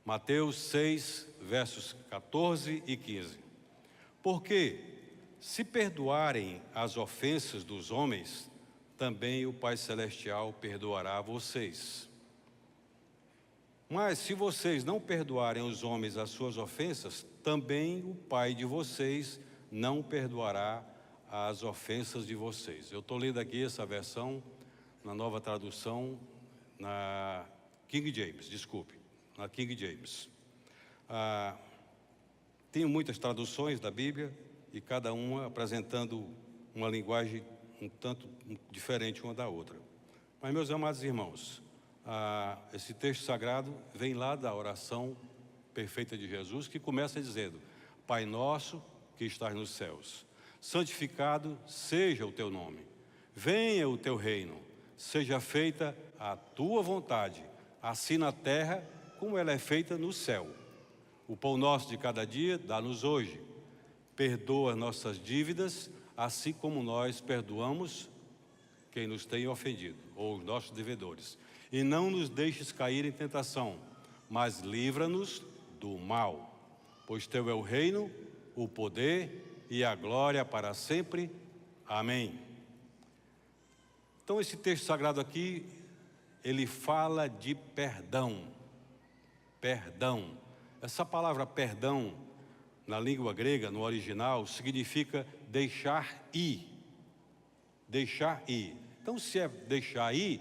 Mateus 6, versos 14 e 15. Porque, se perdoarem as ofensas dos homens, também o Pai Celestial perdoará a vocês. Mas se vocês não perdoarem os homens as suas ofensas, também o Pai de vocês não perdoará as ofensas de vocês. Eu estou lendo aqui essa versão na nova tradução, na King James, na King James. Tenho muitas traduções da Bíblia e cada uma apresentando uma linguagem um tanto diferente uma da outra. Mas, meus amados irmãos, esse texto sagrado vem lá da oração perfeita de Jesus, que começa dizendo: Pai nosso que estás nos céus, santificado seja o teu nome, venha o teu reino, seja feita a tua vontade, assim na terra como ela é feita no céu. O pão nosso de cada dia dá-nos hoje. Perdoa nossas dívidas, assim como nós perdoamos quem nos tem ofendido, ou os nossos devedores. E não nos deixes cair em tentação, mas livra-nos do mal. Pois teu é o reino, o poder e a glória para sempre. Amém. Então esse texto sagrado aqui, ele fala de perdão. Perdão. Essa palavra perdão, na língua grega, no original, significa deixar ir. Deixar ir. Então, se é deixar ir,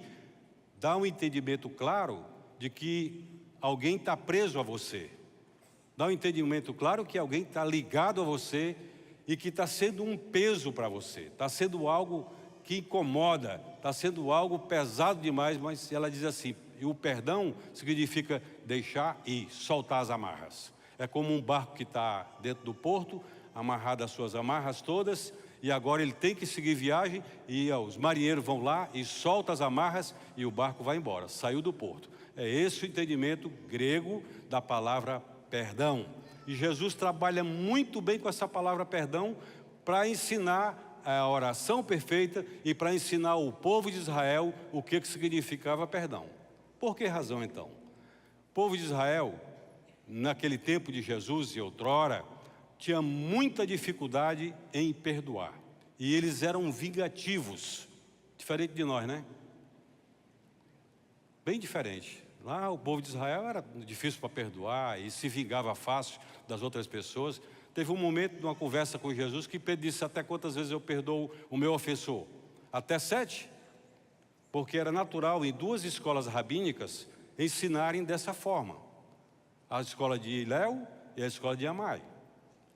dá um entendimento claro de que alguém está preso a você. Dá um entendimento claro que alguém está ligado a você e que está sendo um peso para você. Está sendo algo que incomoda, está sendo algo pesado demais, mas ela diz assim, e o perdão significa deixar ir, soltar as amarras. É como um barco que está dentro do porto, amarrado às suas amarras todas, e agora ele tem que seguir viagem, e os marinheiros vão lá e soltam as amarras, e o barco vai embora, saiu do porto. É esse o entendimento grego da palavra perdão. E Jesus trabalha muito bem com essa palavra perdão, para ensinar a oração perfeita, e para ensinar o povo de Israel o que significava perdão. Por que razão então? O povo de Israel, naquele tempo de Jesus e outrora, tinha muita dificuldade em perdoar. E eles eram vingativos, diferente de nós, né? Bem diferente. Lá o povo de Israel era difícil para perdoar e se vingava fácil das outras pessoas. Teve um momento de uma conversa com Jesus que Pedro disse: até quantas vezes eu perdoo o meu ofensor? Até 7? Porque era natural em duas escolas rabínicas ensinarem dessa forma. A escola de Hilel e a escola de Amai.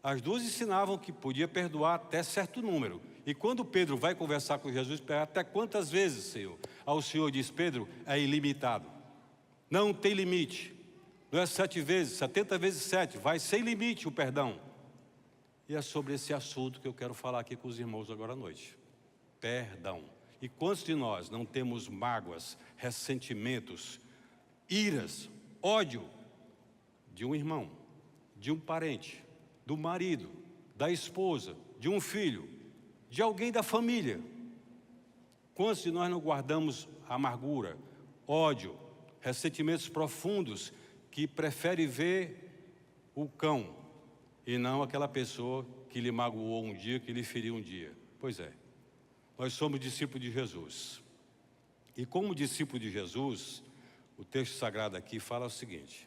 As duas ensinavam que podia perdoar até certo número. E quando Pedro vai conversar com Jesus, pergunta: até quantas vezes, Senhor? Ao Senhor diz Pedro: é ilimitado. Não tem limite. Não é 7 vezes, 70 vezes 7. Vai sem limite o perdão. E é sobre esse assunto que eu quero falar aqui com os irmãos agora à noite. Perdão. E quantos de nós não temos mágoas, ressentimentos, iras, ódio de um irmão, de um parente, do marido, da esposa, de um filho, de alguém da família? Quantos de nós não guardamos amargura, ódio, ressentimentos profundos, que prefere ver o cão e não aquela pessoa que lhe magoou um dia, que lhe feriu um dia? Pois é, nós somos discípulos de Jesus. E como discípulo de Jesus, o texto sagrado aqui fala o seguinte: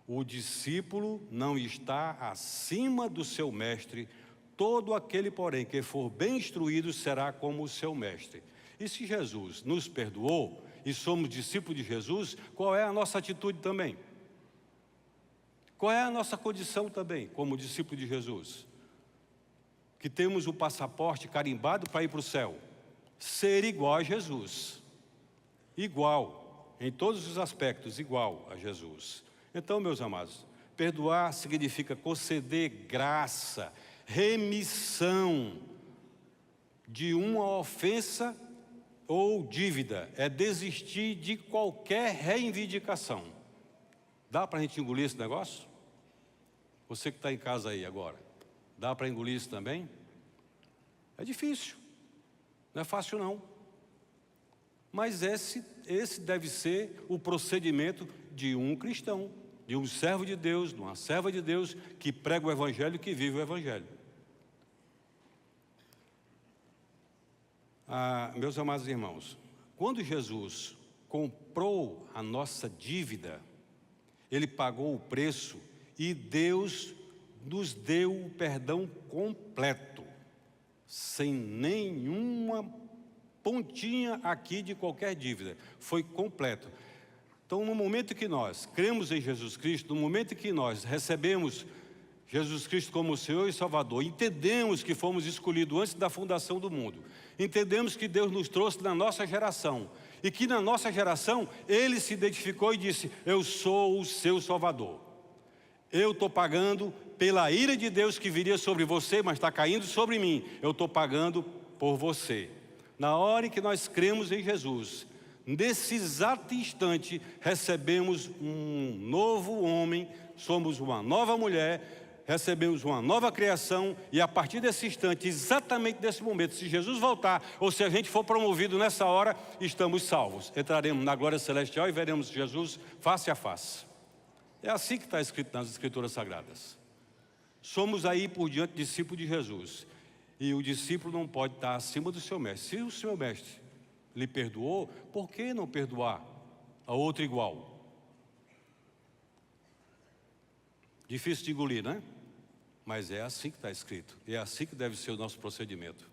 o discípulo não está acima do seu mestre, todo aquele, porém, que for bem instruído será como o seu mestre. E se Jesus nos perdoou e somos discípulos de Jesus, qual é a nossa atitude também? Qual é a nossa condição também, como discípulo de Jesus? Que temos o passaporte carimbado para ir para o céu. Ser igual a Jesus. Igual, em todos os aspectos, igual a Jesus. Então, meus amados, perdoar significa conceder graça, remissão de uma ofensa ou dívida. É desistir de qualquer reivindicação. Dá para a gente engolir esse negócio? Você que está em casa aí agora, dá para engolir isso também? É difícil, não é fácil não. Mas esse deve ser o procedimento de um cristão, de um servo de Deus, de uma serva de Deus, que prega o Evangelho e que vive o Evangelho. Meus amados irmãos, quando Jesus comprou a nossa dívida, Ele pagou o preço e Deus nos deu o perdão completo, sem nenhuma pontinha aqui de qualquer dívida. Foi completo. Então, no momento que nós cremos em Jesus Cristo, no momento que nós recebemos Jesus Cristo como Senhor e Salvador, entendemos que fomos escolhidos antes da fundação do mundo, entendemos que Deus nos trouxe na nossa geração, e que na nossa geração Ele se identificou e disse: eu sou o seu Salvador. Eu estou pagando pela ira de Deus que viria sobre você, mas está caindo sobre mim. Eu estou pagando por você. Na hora em que nós cremos em Jesus, nesse exato instante, recebemos um novo homem, somos uma nova mulher, recebemos uma nova criação, e a partir desse instante, exatamente nesse momento, se Jesus voltar, ou se a gente for promovido nessa hora, estamos salvos. Entraremos na glória celestial e veremos Jesus face a face. É assim que está escrito nas Escrituras Sagradas. Somos aí por diante discípulos de Jesus, e o discípulo não pode estar acima do seu mestre. Se o seu mestre lhe perdoou, por que não perdoar a outro igual? Difícil de engolir, né? Mas é assim que está escrito, é assim que deve ser o nosso procedimento.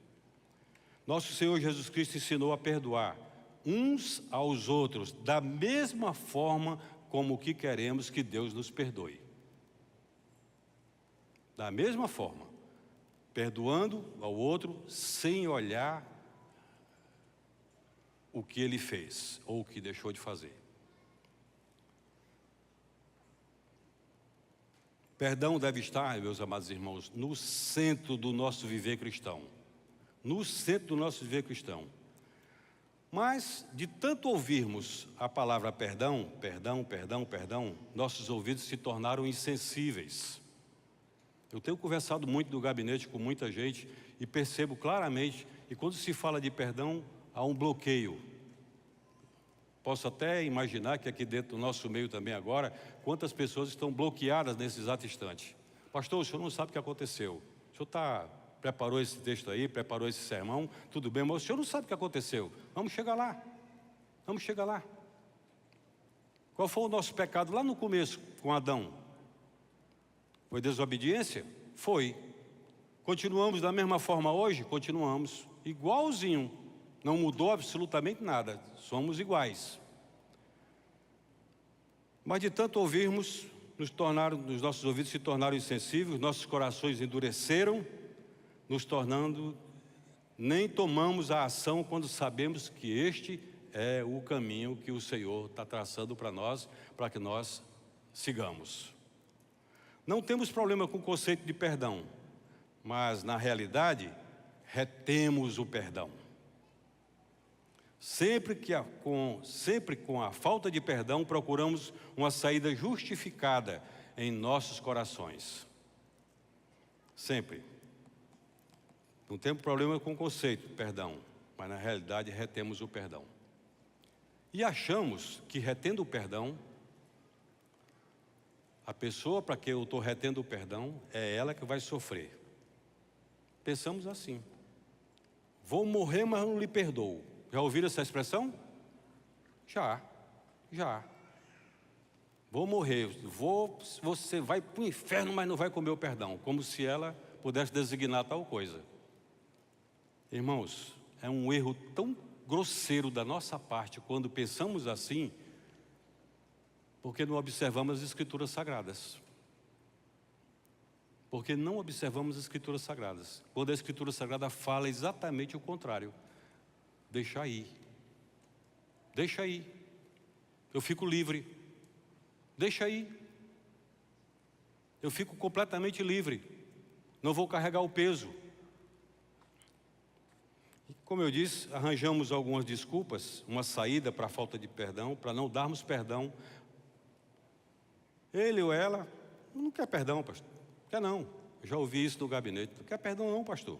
Nosso Senhor Jesus Cristo ensinou a perdoar uns aos outros, da mesma forma como que queremos que Deus nos perdoe. Da mesma forma, perdoando ao outro sem olhar o que ele fez ou o que deixou de fazer. Perdão deve estar, meus amados irmãos, no centro do nosso viver cristão. No centro do nosso viver cristão. Mas, de tanto ouvirmos a palavra perdão, perdão, perdão, perdão, nossos ouvidos se tornaram insensíveis. Eu tenho conversado muito no gabinete com muita gente e percebo claramente que quando se fala de perdão, há um bloqueio. Posso até imaginar que aqui dentro do nosso meio também agora, quantas pessoas estão bloqueadas nesse exato instante. Pastor, o senhor não sabe o que aconteceu. O senhor preparou esse texto aí, preparou esse sermão, tudo bem, mas o senhor não sabe o que aconteceu. Vamos chegar lá. Vamos chegar lá. Qual foi o nosso pecado lá no começo com Adão? Foi desobediência? Foi. Continuamos da mesma forma hoje? Continuamos. Igualzinho. Não mudou absolutamente nada. Somos iguais. Mas de tanto ouvirmos, os nossos ouvidos se tornaram insensíveis, nossos corações endureceram, nos tornando, nem tomamos a ação quando sabemos que este é o caminho que o Senhor está traçando para nós, para que nós sigamos. Não temos problema com o conceito de perdão, mas na realidade, retemos o perdão. Sempre com a falta de perdão, procuramos uma saída justificada em nossos corações. Sempre. Não temos problema com o conceito de perdão, mas na realidade retemos o perdão. E achamos que retendo o perdão, a pessoa para quem eu estou retendo o perdão, é ela que vai sofrer. Pensamos assim. Vou morrer, mas não lhe perdoo. Já ouviram essa expressão? Já. Vou morrer, você vai para o inferno, mas não vai comer o perdão. Como se ela pudesse designar tal coisa. Irmãos, é um erro tão grosseiro da nossa parte quando pensamos assim, porque não observamos as Escrituras Sagradas. Porque não observamos as Escrituras Sagradas. Quando a Escritura Sagrada fala exatamente o contrário. Deixa aí. Deixa aí. Eu fico livre. Deixa aí. Eu fico completamente livre. Não vou carregar o peso. Como eu disse, arranjamos algumas desculpas, uma saída para a falta de perdão, para não darmos perdão. Ele ou ela não quer perdão, pastor. Quer não. Eu já ouvi isso no gabinete. Não quer perdão não, pastor.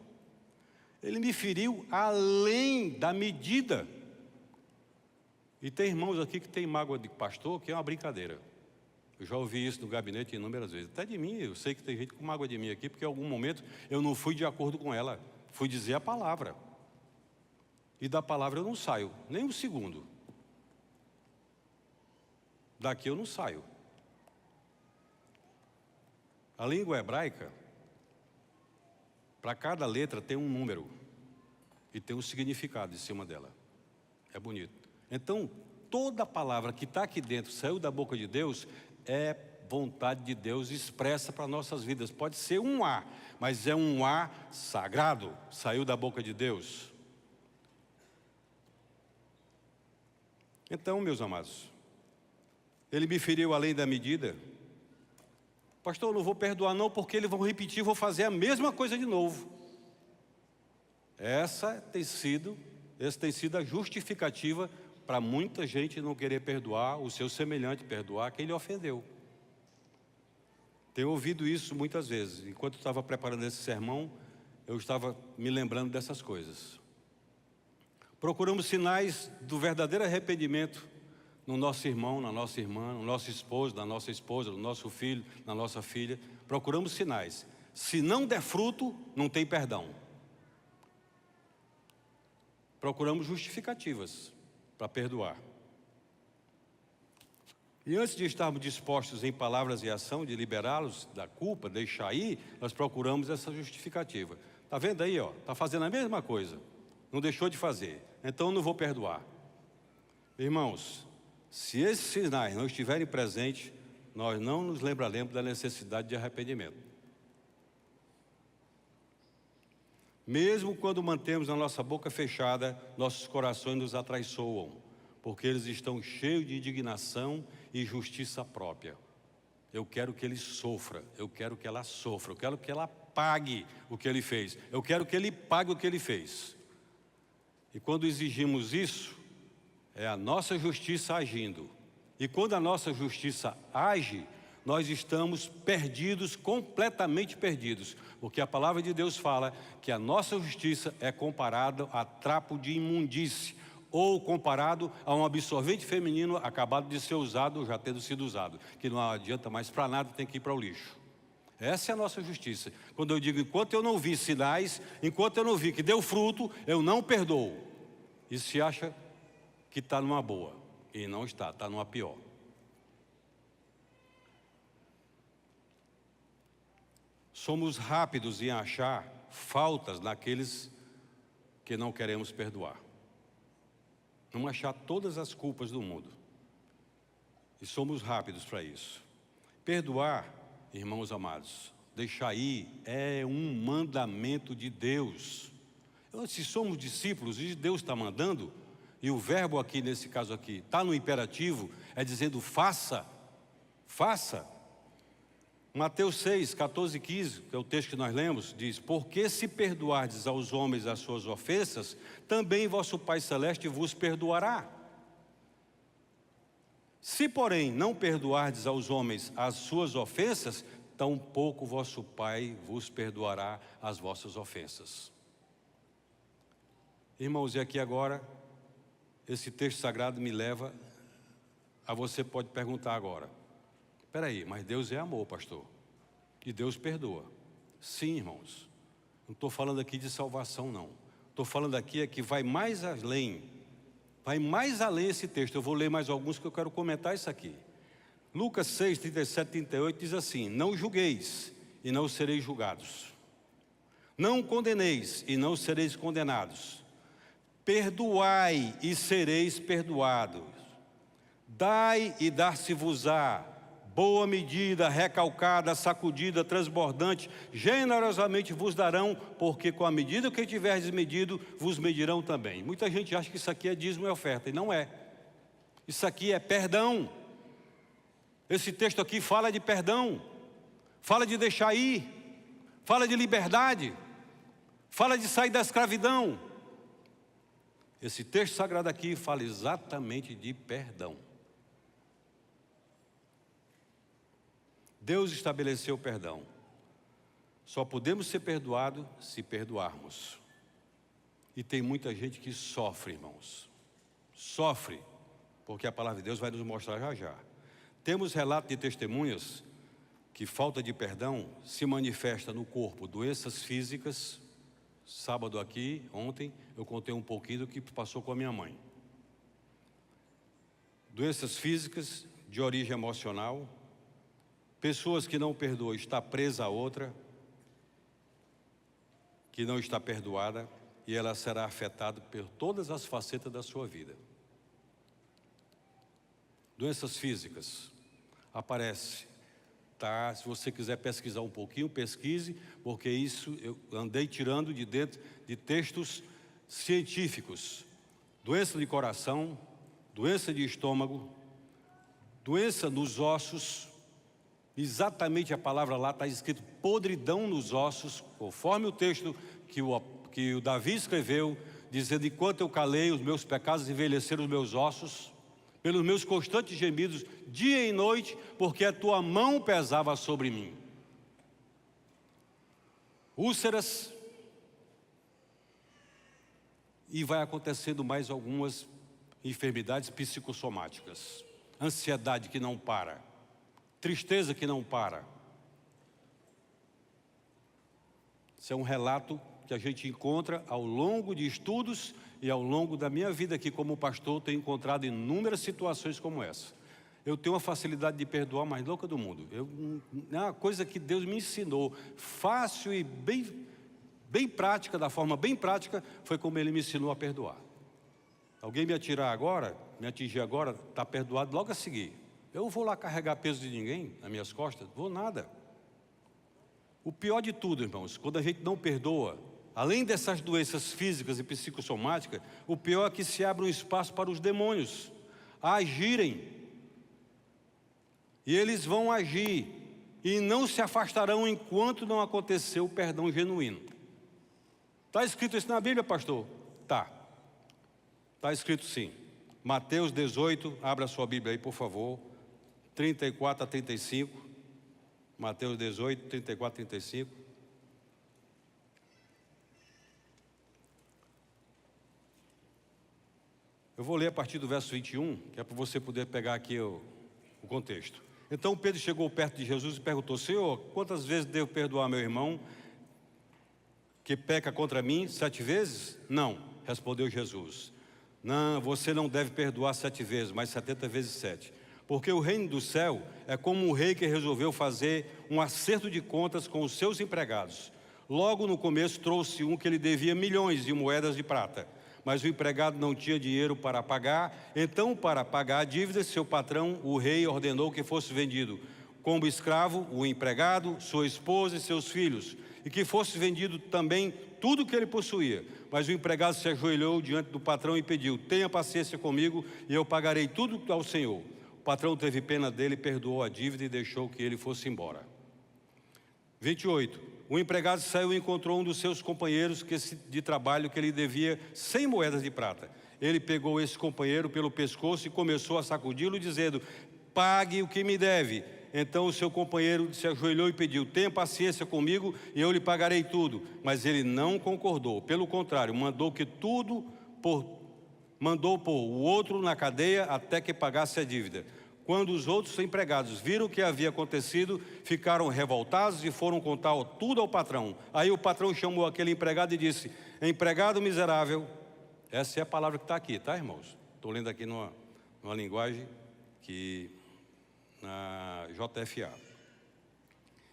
Ele me feriu além da medida. E tem irmãos aqui que tem mágoa de pastor, que é uma brincadeira. Eu já ouvi isso no gabinete inúmeras vezes. Até de mim, eu sei que tem gente com mágoa de mim aqui, porque em algum momento eu não fui de acordo com ela. Fui dizer a palavra. E da palavra eu não saio, nem um segundo. Daqui eu não saio. A língua hebraica, para cada letra tem um número. E tem um significado em cima dela. É bonito. Então, toda palavra que está aqui dentro, saiu da boca de Deus, é vontade de Deus expressa para nossas vidas. Pode ser um A, mas é um A sagrado, saiu da boca de Deus. Então, meus amados, ele me feriu além da medida. Pastor, eu não vou perdoar não, porque eles vão repetir, vou fazer a mesma coisa de novo. Essa tem sido a justificativa para muita gente não querer perdoar o seu semelhante, perdoar quem lhe ofendeu. Tenho ouvido isso muitas vezes. Enquanto eu estava preparando esse sermão, eu estava me lembrando dessas coisas. Procuramos sinais do verdadeiro arrependimento no nosso irmão, na nossa irmã, no nosso esposo, na nossa esposa, no nosso filho, na nossa filha. Procuramos sinais. Se não der fruto, não tem perdão. Procuramos justificativas para perdoar. E antes de estarmos dispostos em palavras e ação de liberá-los da culpa, deixar ir, nós procuramos essa justificativa. Está vendo aí, ó? Está fazendo a mesma coisa. Não deixou de fazer. Então não vou perdoar. Irmãos, se esses sinais não estiverem presentes, nós não nos lembraremos da necessidade de arrependimento. Mesmo quando mantemos a nossa boca fechada, nossos corações nos atraiçoam, porque eles estão cheios de indignação e justiça própria. Eu quero que ele sofra, eu quero que ela sofra, eu quero que ela pague o que ele fez, eu quero que ele pague o que ele fez. E quando exigimos isso, é a nossa justiça agindo. E quando a nossa justiça age, nós estamos perdidos, completamente perdidos. Porque a palavra de Deus fala que a nossa justiça é comparada a trapo de imundície, ou comparado a um absorvente feminino acabado de ser usado, ou já tendo sido usado, que não adianta mais para nada, tem que ir para o lixo. Essa é a nossa justiça. Quando eu digo, enquanto eu não vi sinais, enquanto eu não vi que deu fruto, eu não perdoo. E se acha que está numa boa, e não está, está numa pior. Somos rápidos em achar faltas naqueles que não queremos perdoar. Vamos achar todas as culpas do mundo. E somos rápidos para isso. Perdoar, irmãos amados, deixar ir é um mandamento de Deus. Se somos discípulos e Deus está mandando, e o verbo aqui, nesse caso aqui, está no imperativo, é dizendo faça, faça. Mateus 6, 14 e 15, que é o texto que nós lemos, diz: porque se perdoardes aos homens as suas ofensas, também vosso Pai Celeste vos perdoará. Se, porém, não perdoardes aos homens as suas ofensas, tampouco vosso Pai vos perdoará as vossas ofensas. Irmãos, e aqui agora, esse texto sagrado me leva a você pode perguntar agora: espera aí, mas Deus é amor, pastor, e Deus perdoa. Sim, irmãos, não estou falando aqui de salvação, não. Estou falando aqui é que vai mais além esse texto. Eu vou ler mais alguns que eu quero comentar isso aqui. Lucas 6, 37 e 38 diz assim: não julgueis e não sereis julgados. Não condeneis e não sereis condenados. Perdoai e sereis perdoados. Dai e dar-se-vos-á. Boa medida, recalcada, sacudida, transbordante, generosamente vos darão, porque com a medida que tiverdes medido, vos medirão também. Muita gente acha que isso aqui é dízimo e oferta, e não é. Isso aqui é perdão. Esse texto aqui fala de perdão, fala de deixar ir, fala de liberdade, fala de sair da escravidão. Esse texto sagrado aqui fala exatamente de perdão. Deus estabeleceu o perdão. Só podemos ser perdoados se perdoarmos. E tem muita gente que sofre, irmãos. Sofre, porque a palavra de Deus vai nos mostrar já já. Temos relato de testemunhas que falta de perdão se manifesta no corpo, doenças físicas. Sábado aqui, ontem, eu contei um pouquinho do que passou com a minha mãe. Doenças físicas de origem emocional, pessoas que não perdoam, está presa a outra, que não está perdoada, e ela será afetada por todas as facetas da sua vida. Doenças físicas, aparece, tá? Se você quiser pesquisar um pouquinho, pesquise, porque isso eu andei tirando de dentro de textos científicos. Doença de coração, doença de estômago, doença nos ossos, exatamente a palavra lá está escrito podridão nos ossos, conforme o texto que o Davi escreveu, dizendo: enquanto eu calei, os meus pecados envelheceram os meus ossos, pelos meus constantes gemidos, dia e noite, porque a tua mão pesava sobre mim. Úlceras, e vai acontecendo mais algumas enfermidades psicossomáticas. Ansiedade que não para, tristeza que não para. Isso é um relato que a gente encontra ao longo de estudos e ao longo da minha vida aqui como pastor, tenho encontrado inúmeras situações como essa. Eu tenho uma facilidade de perdoar mais louca do mundo. É uma coisa que Deus me ensinou, fácil e bem prática, da forma bem prática, foi como Ele me ensinou a perdoar. Alguém me atingir agora, está perdoado logo a seguir. Eu vou lá carregar peso de ninguém nas minhas costas? Vou nada. O pior de tudo, irmãos, quando a gente não perdoa, além dessas doenças físicas e psicossomáticas, o pior é que se abre um espaço para os demônios agirem. E eles vão agir e não se afastarão enquanto não acontecer o perdão genuíno. Está escrito isso na Bíblia, pastor? Tá. Está escrito sim. Mateus 18, abra sua Bíblia aí, por favor. 34 a 35. Mateus 18, 34 a 35. Eu vou ler a partir do verso 21, que é para você poder pegar aqui o contexto. Então Pedro chegou perto de Jesus e perguntou: Senhor, quantas vezes devo perdoar meu irmão que peca contra mim? 7 vezes? Não, respondeu Jesus. Não, você não deve perdoar 7 vezes, mas 70 vezes 7. Porque o reino do céu é como um rei que resolveu fazer um acerto de contas com os seus empregados. Logo no começo trouxe um que lhe devia milhões de moedas de prata. Mas o empregado não tinha dinheiro para pagar. Então, para pagar a dívida, seu patrão, o rei, ordenou que fosse vendido como escravo o empregado, sua esposa e seus filhos, e que fosse vendido também tudo o que ele possuía. Mas o empregado se ajoelhou diante do patrão e pediu: tenha paciência comigo e eu pagarei tudo ao Senhor. O patrão teve pena dele, perdoou a dívida e deixou que ele fosse embora. 28. O empregado saiu e encontrou um dos seus companheiros de trabalho que lhe devia 100 moedas de prata. Ele pegou esse companheiro pelo pescoço e começou a sacudi-lo, dizendo: pague o que me deve. Então o seu companheiro se ajoelhou e pediu: tenha paciência comigo e eu lhe pagarei tudo. Mas ele não concordou. Pelo contrário, mandou pôr o outro na cadeia até que pagasse a dívida. Quando os outros empregados viram o que havia acontecido, ficaram revoltados e foram contar tudo ao patrão. Aí o patrão chamou aquele empregado e disse: empregado miserável. Essa é a palavra que está aqui, tá, irmãos? Estou lendo aqui numa linguagem que na JFA.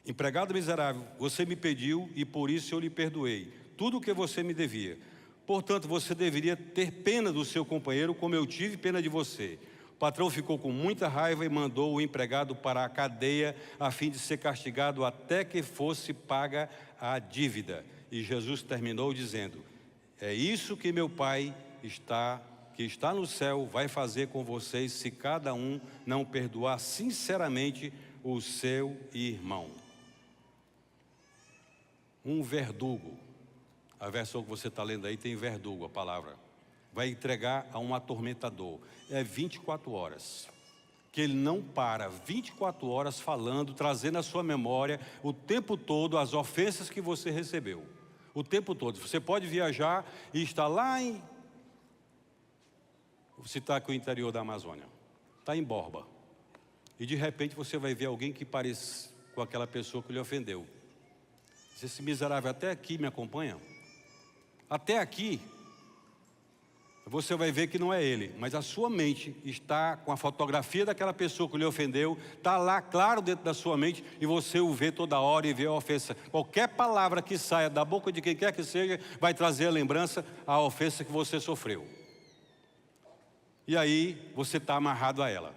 Empregado miserável, você me pediu e por isso eu lhe perdoei tudo o que você me devia. Portanto, você deveria ter pena do seu companheiro como eu tive pena de você. O patrão ficou com muita raiva e mandou o empregado para a cadeia a fim de ser castigado até que fosse paga a dívida. E Jesus terminou dizendo: é isso que meu Pai que está no céu vai fazer com vocês se cada um não perdoar sinceramente o seu irmão. Um verdugo, a versão que você está lendo aí tem verdugo, a palavra, vai entregar a um atormentador. É 24 horas, que ele não para, 24 horas falando, trazendo à sua memória o tempo todo as ofensas que você recebeu. O tempo todo. Você pode viajar e estar lá vou citar aqui o interior da Amazônia. Está em Borba. E de repente você vai ver alguém que parece com aquela pessoa que lhe ofendeu. Se esse miserável até aqui me acompanha, até aqui, você vai ver que não é ele, mas a sua mente está com a fotografia daquela pessoa que lhe ofendeu, está lá claro dentro da sua mente, e você o vê toda hora e vê a ofensa. Qualquer palavra que saia da boca de quem quer que seja, vai trazer a lembrança, a ofensa que você sofreu. E aí você está amarrado a ela,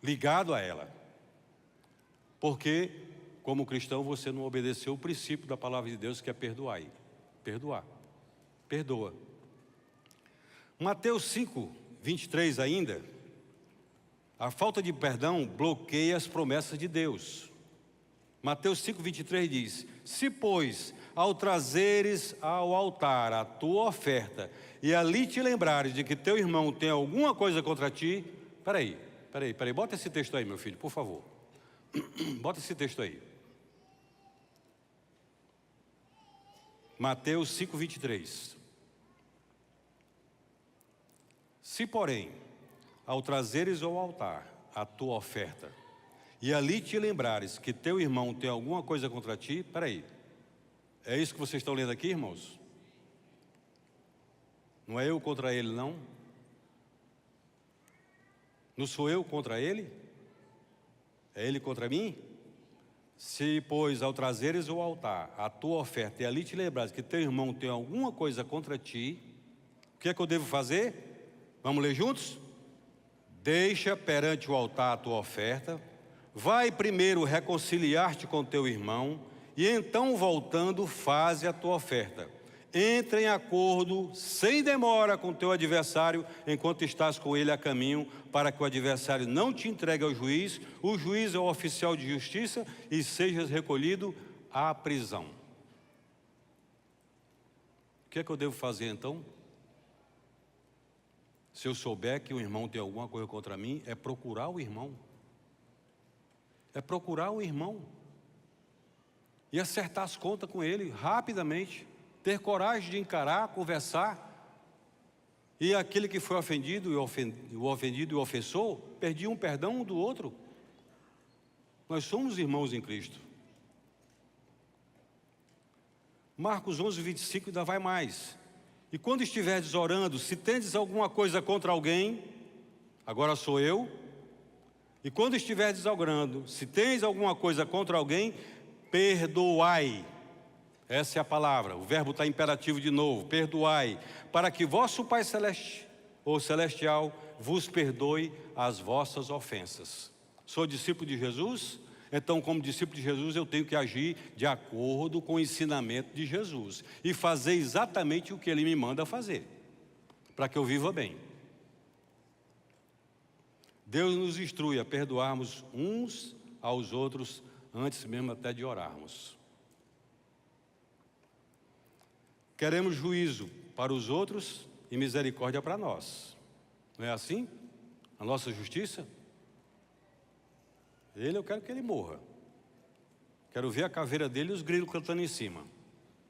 ligado a ela, porque como cristão você não obedeceu o princípio da palavra de Deus, que é perdoar. Perdoa. Mateus 5, 23 ainda, a falta de perdão bloqueia as promessas de Deus. Mateus 5, 23 diz: se, pois, ao trazeres ao altar a tua oferta, e ali te lembrares de que teu irmão tem alguma coisa contra ti. Peraí, bota esse texto aí, meu filho, por favor. Bota esse texto aí. Mateus 5, 23. Se, porém, ao trazeres ao altar a tua oferta, e ali te lembrares que teu irmão tem alguma coisa contra ti, peraí, é isso que vocês estão lendo aqui, irmãos? Não é eu contra ele, não? Não sou eu contra ele? É ele contra mim? Se, pois, ao trazeres ao altar a tua oferta, e ali te lembrares que teu irmão tem alguma coisa contra ti, o que é que eu devo fazer? Vamos ler juntos? Deixa perante o altar a tua oferta, vai primeiro reconciliar-te com teu irmão, e então, voltando, faze a tua oferta. Entra em acordo sem demora com teu adversário, enquanto estás com ele a caminho, para que o adversário não te entregue ao juiz, o juiz é o oficial de justiça, e sejas recolhido à prisão. O que é que eu devo fazer então? Se eu souber que o irmão tem alguma coisa contra mim, é procurar o irmão. É procurar o irmão. E acertar as contas com ele rapidamente. Ter coragem de encarar, conversar. E aquele que foi ofendido, o ofendido e o ofensor, perdiam um perdão um do outro. Nós somos irmãos em Cristo. Marcos 11, 25 ainda vai mais. E quando estiverdes orando, se tendes alguma coisa contra alguém, agora sou eu. E quando estiverdes orando, se tens alguma coisa contra alguém, perdoai. Essa é a palavra, o verbo está imperativo de novo, perdoai, para que vosso Pai Celeste, ou Celestial, vos perdoe as vossas ofensas. Sou discípulo de Jesus? Então, como discípulo de Jesus, eu tenho que agir de acordo com o ensinamento de Jesus e fazer exatamente o que Ele me manda fazer, para que eu viva bem. Deus nos instrui a perdoarmos uns aos outros antes mesmo até de orarmos. Queremos juízo para os outros e misericórdia para nós. Não é assim? A nossa justiça? Eu quero que ele morra. Quero ver a caveira dele e os grilos cantando em cima.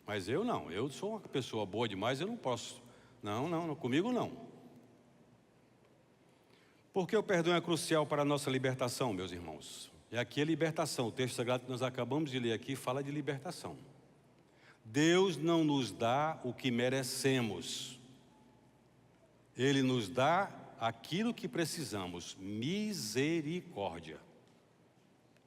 Mas eu não, eu sou uma pessoa boa demais, eu não posso. Não, comigo não. Porque o perdão é crucial para a nossa libertação, meus irmãos. E aqui é libertação, o texto sagrado que nós acabamos de ler aqui fala de libertação. Deus não nos dá o que merecemos. Ele nos dá aquilo que precisamos, misericórdia.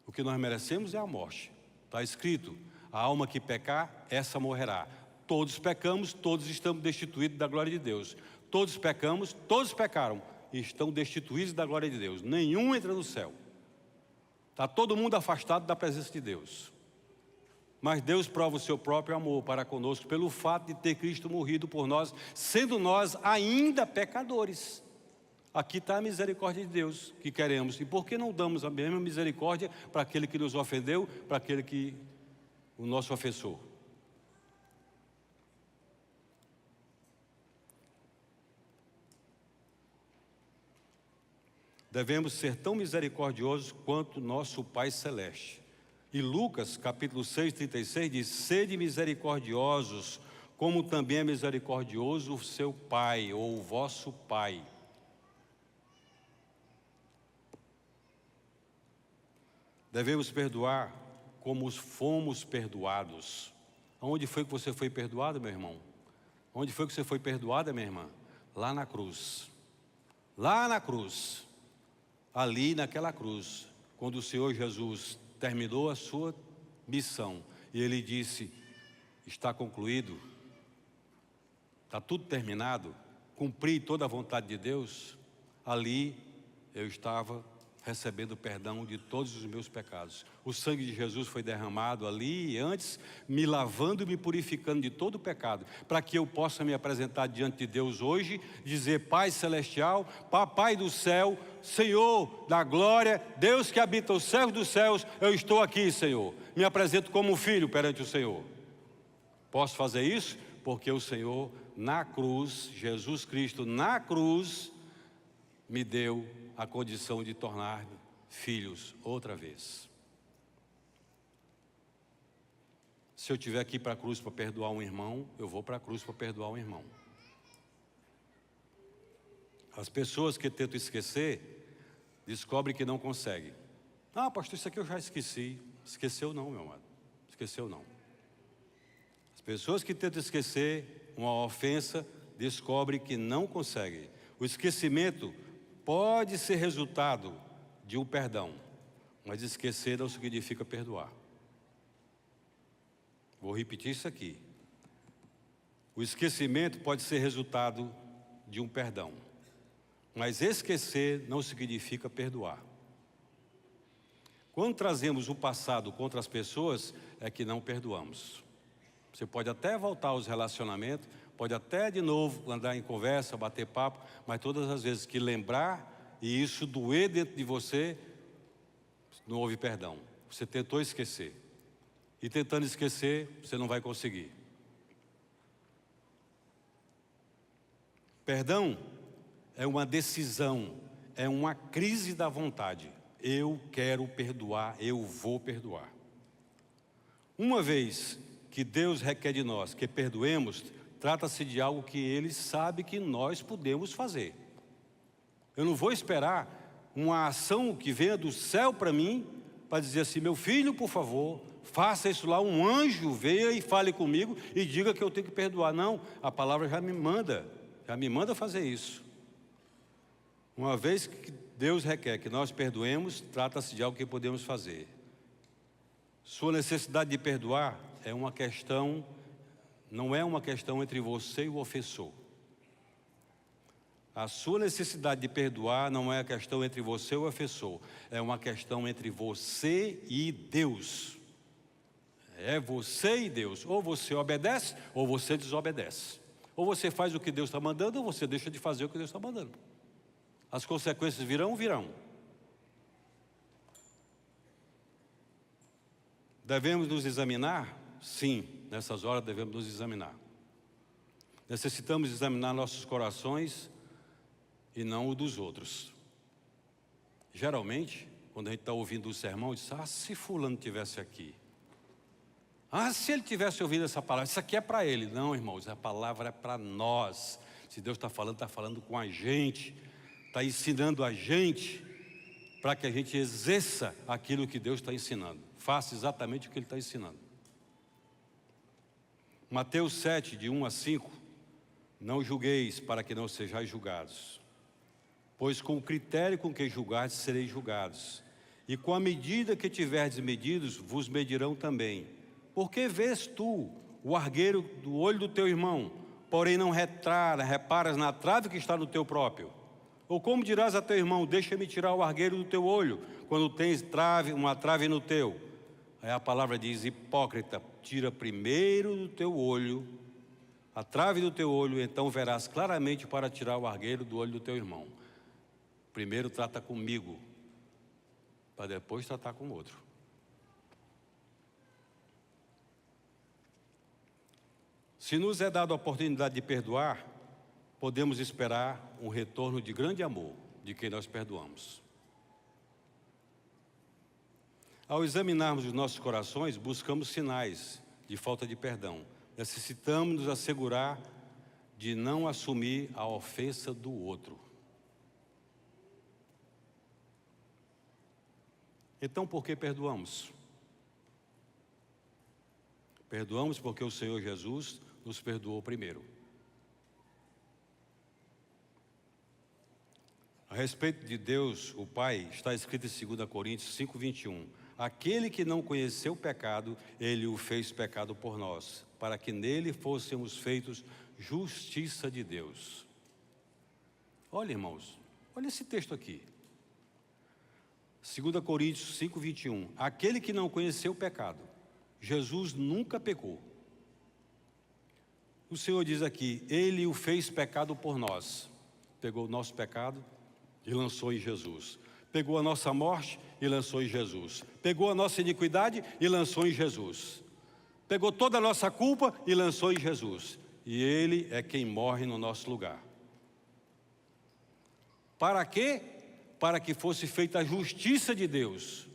O que nós merecemos é a morte. Está escrito, a alma que pecar, essa morrerá. Todos pecamos, todos estamos destituídos da glória de Deus. Todos pecamos, todos pecaram e estão destituídos da glória de Deus. Nenhum entra no céu. Está todo mundo afastado da presença de Deus. Mas Deus prova o seu próprio amor para conosco pelo fato de ter Cristo morrido por nós, sendo nós ainda pecadores. Aqui está a misericórdia de Deus que queremos. E por que não damos a mesma misericórdia para aquele que nos ofendeu, para aquele que o nosso ofensor? Devemos ser tão misericordiosos quanto nosso Pai Celeste. E Lucas, capítulo 6, 36, diz: sede misericordiosos, como também é misericordioso o seu Pai, ou o vosso Pai. Devemos perdoar como fomos perdoados. Onde foi que você foi perdoado, meu irmão? Onde foi que você foi perdoada, minha irmã? Lá na cruz. Lá na cruz. Ali naquela cruz. Quando o Senhor Jesus terminou a sua missão. E Ele disse, está concluído. Está tudo terminado. Cumpri toda a vontade de Deus. Ali eu estava recebendo perdão de todos os meus pecados. O sangue de Jesus foi derramado ali antes, me lavando e me purificando de todo o pecado, para que eu possa me apresentar diante de Deus hoje, dizer: Pai Celestial, Papai do céu, Senhor da glória, Deus que habita os céus dos céus, eu estou aqui, Senhor. Me apresento como um filho perante o Senhor. Posso fazer isso? Porque o Senhor na cruz, Jesus Cristo na cruz, me deu a condição de tornar-me filhos outra vez. Se eu estiver aqui para a cruz para perdoar um irmão, eu vou para a cruz para perdoar um irmão. As pessoas que tentam esquecer, descobrem que não conseguem. Ah, pastor, isso aqui eu já esqueci. Esqueceu não, meu amado. Esqueceu não. As pessoas que tentam esquecer uma ofensa, descobrem que não conseguem. O esquecimento pode ser resultado de um perdão, mas esquecer não significa perdoar. Vou repetir isso aqui. O esquecimento pode ser resultado de um perdão, mas esquecer não significa perdoar. Quando trazemos o passado contra as pessoas, é que não perdoamos. Você pode até voltar aos relacionamentos, pode até de novo andar em conversa, bater papo, mas todas as vezes que lembrar e isso doer dentro de você, não houve perdão. Você tentou esquecer. E tentando esquecer, você não vai conseguir. Perdão é uma decisão, é uma crise da vontade. Eu quero perdoar, eu vou perdoar. Uma vez que Deus requer de nós que perdoemos, trata-se de algo que Ele sabe que nós podemos fazer. Eu não vou esperar uma ação que venha do céu para mim, para dizer assim: meu filho, por favor, faça isso lá, um anjo venha e fale comigo e diga que eu tenho que perdoar. Não, a palavra já me manda fazer isso. Uma vez que Deus requer que nós perdoemos, trata-se de algo que podemos fazer. Sua necessidade de perdoar é uma questão, não é uma questão entre você e o ofensor. A sua necessidade de perdoar não é a questão entre você e o ofensor, é uma questão entre você e Deus. É você e Deus. Ou você obedece, ou você desobedece. Ou você faz o que Deus está mandando, ou você deixa de fazer o que Deus está mandando. As consequências virão. Devemos nos examinar? Sim, nessas horas devemos nos examinar. Necessitamos examinar nossos corações e não o dos outros. Geralmente, quando a gente está ouvindo o sermão, diz: ah, se fulano estivesse aqui. Ah, se ele tivesse ouvido essa palavra, isso aqui é para ele. Não, irmãos, a palavra é para nós. Se Deus está falando com a gente, está ensinando a gente, para que a gente exerça aquilo que Deus está ensinando. Faça exatamente o que Ele está ensinando. Mateus 7, de 1 a 5. Não julgueis para que não sejais julgados. Pois com o critério com que julgardes, sereis julgados. E com a medida que tiverdes medidos, vos medirão também. Porque vês tu o argueiro do olho do teu irmão, porém não reparas na trave que está no teu próprio? Ou como dirás a teu irmão: deixa-me tirar o argueiro do teu olho, quando tens uma trave no teu? Aí a palavra diz: hipócrita, tira primeiro do teu olho a trave do teu olho, então verás claramente para tirar o argueiro do olho do teu irmão. Primeiro trata comigo, para depois tratar com o outro. Se nos é dada a oportunidade de perdoar, podemos esperar um retorno de grande amor de quem nós perdoamos. Ao examinarmos os nossos corações, buscamos sinais de falta de perdão. Necessitamos nos assegurar de não assumir a ofensa do outro. Então, por que perdoamos? Perdoamos porque o Senhor Jesus nos perdoou primeiro. A respeito de Deus, o Pai, está escrito em 2 Coríntios 5:21. Aquele que não conheceu o pecado, Ele o fez pecado por nós, para que nele fôssemos feitos justiça de Deus. Olha, irmãos, olha esse texto aqui. 2 Coríntios 5:21. Aquele que não conheceu o pecado, Jesus nunca pecou. O Senhor diz aqui, Ele o fez pecado por nós. Pegou o nosso pecado e lançou em Jesus. Pegou a nossa morte e lançou em Jesus. Pegou a nossa iniquidade e lançou em Jesus. Pegou toda a nossa culpa e lançou em Jesus. E Ele é quem morre no nosso lugar. Para quê? Para que fosse feita a justiça de Deus.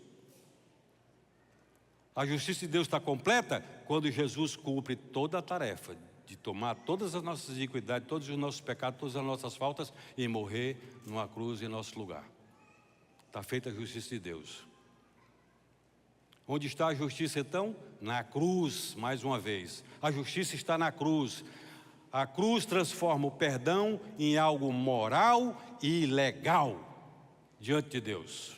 A justiça de Deus está completa quando Jesus cumpre toda a tarefa de tomar todas as nossas iniquidades, todos os nossos pecados, todas as nossas faltas e morrer numa cruz em nosso lugar. Está feita a justiça de Deus. Onde está a justiça então? Na cruz, mais uma vez. A justiça está na cruz. A cruz transforma o perdão em algo moral e legal diante de Deus.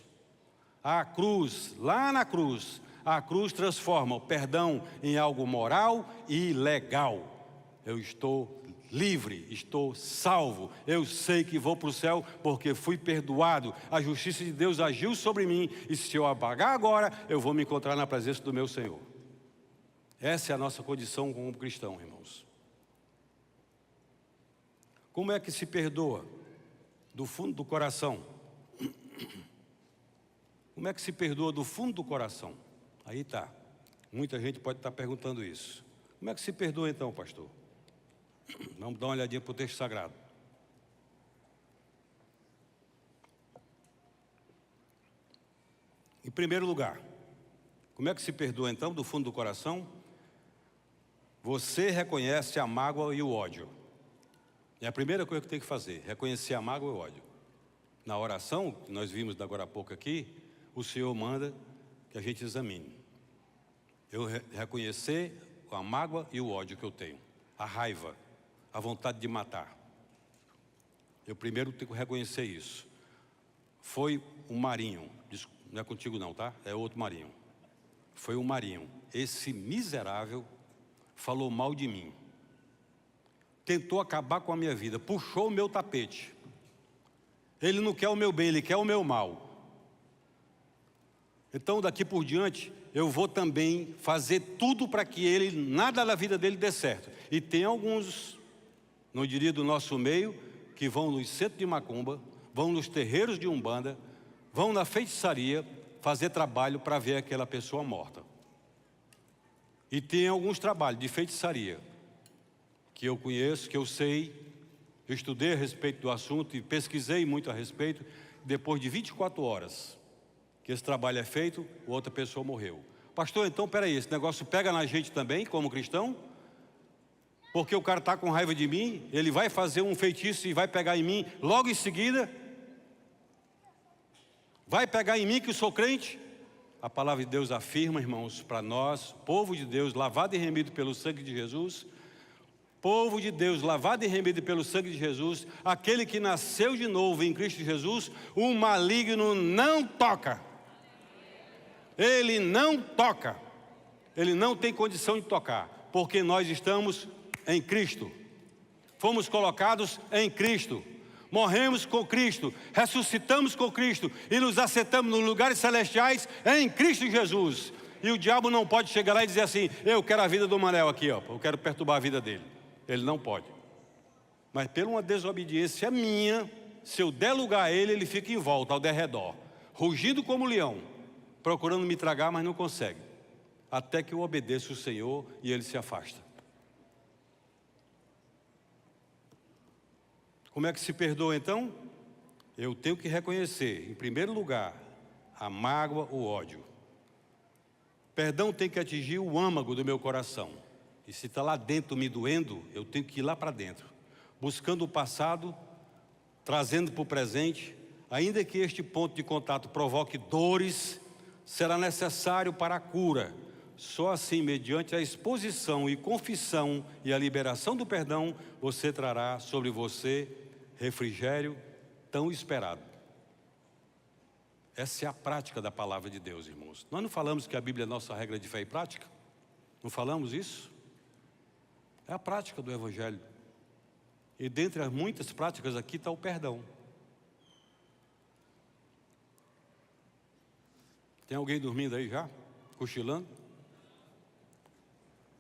A cruz, lá na cruz, a cruz transforma o perdão em algo moral e legal. Eu estou livre, estou salvo, eu sei que vou para o céu porque fui perdoado. A justiça de Deus agiu sobre mim e se eu apagar agora, eu vou me encontrar na presença do meu Senhor. Essa é a nossa condição como cristão, irmãos. Como é que se perdoa? Do fundo do coração. Como é que se perdoa do fundo do coração? Aí está. Muita gente pode estar perguntando isso. Como é que se perdoa então, pastor? Vamos dar uma olhadinha para o texto sagrado. Em primeiro lugar, como é que se perdoa então do fundo do coração? Você reconhece a mágoa e o ódio. É a primeira coisa que tem que fazer, reconhecer a mágoa e o ódio. Na oração, que nós vimos agora há pouco aqui, o Senhor manda que a gente examine. Eu reconhecer a mágoa e o ódio que eu tenho, a raiva, a vontade de matar. Eu primeiro tenho que reconhecer isso. Foi um Marinho, não é contigo não, tá? É outro Marinho. Foi um Marinho. Esse miserável falou mal de mim. Tentou acabar com a minha vida, puxou o meu tapete. Ele não quer o meu bem, ele quer o meu mal. Então daqui por diante, eu vou também fazer tudo para que ele, nada da vida dele dê certo. E tem alguns, não diria do nosso meio, que vão nos centros de macumba, vão nos terreiros de umbanda, vão na feitiçaria fazer trabalho para ver aquela pessoa morta. E tem alguns trabalhos de feitiçaria que eu conheço, que eu sei, eu estudei a respeito do assunto e pesquisei muito a respeito. Depois de 24 horas que esse trabalho é feito, outra pessoa morreu. Pastor, então peraí, esse negócio pega na gente também, como cristão? Porque o cara está com raiva de mim, ele vai fazer um feitiço e vai pegar em mim logo em seguida? Vai pegar em mim que eu sou crente? A palavra de Deus afirma, irmãos, para nós, povo de Deus, lavado e remido pelo sangue de Jesus, povo de Deus, lavado e remido pelo sangue de Jesus, aquele que nasceu de novo em Cristo Jesus, o maligno não toca. Ele não toca. Ele não tem condição de tocar, porque nós estamos em Cristo. Fomos colocados em Cristo. Morremos com Cristo, ressuscitamos com Cristo e nos assentamos nos lugares celestiais em Cristo Jesus. E o diabo não pode chegar lá e dizer assim, eu quero a vida do Manel aqui, ó, eu quero perturbar a vida dele. Ele não pode. Mas por uma desobediência minha, se eu der lugar a ele, ele fica em volta, ao derredor, rugindo como leão, procurando me tragar, mas não consegue. Até que eu obedeça o Senhor e ele se afasta. Como é que se perdoa então? Eu tenho que reconhecer, em primeiro lugar, a mágoa, o ódio. Perdão tem que atingir o âmago do meu coração. E se está lá dentro me doendo, eu tenho que ir lá para dentro. Buscando o passado, trazendo para o presente, ainda que este ponto de contato provoque dores, será necessário para a cura. Só assim, mediante a exposição e confissão e a liberação do perdão, você trará sobre você refrigério tão esperado. Essa é a prática da palavra de Deus, irmãos. Nós não falamos que a Bíblia é nossa regra de fé e prática? Não falamos isso? É a prática do Evangelho. E dentre as muitas práticas aqui está o perdão. Tem alguém dormindo aí já? Cochilando?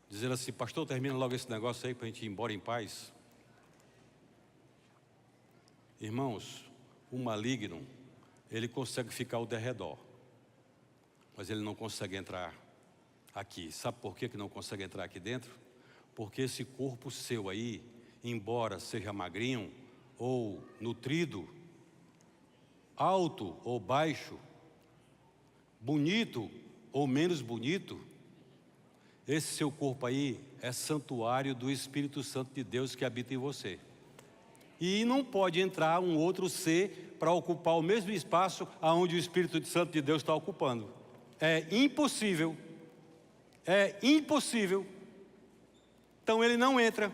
Dizendo assim, pastor, termina logo esse negócio aí para a gente ir embora em paz. Irmãos, o maligno, ele consegue ficar ao derredor, mas ele não consegue entrar aqui. Sabe por que não consegue entrar aqui dentro? Porque esse corpo seu aí, embora seja magrinho ou nutrido, alto ou baixo, bonito ou menos bonito, esse seu corpo aí é santuário do Espírito Santo de Deus que habita em você. E não pode entrar um outro ser para ocupar o mesmo espaço aonde o Espírito Santo de Deus está ocupando. É impossível. É impossível. Então ele não entra.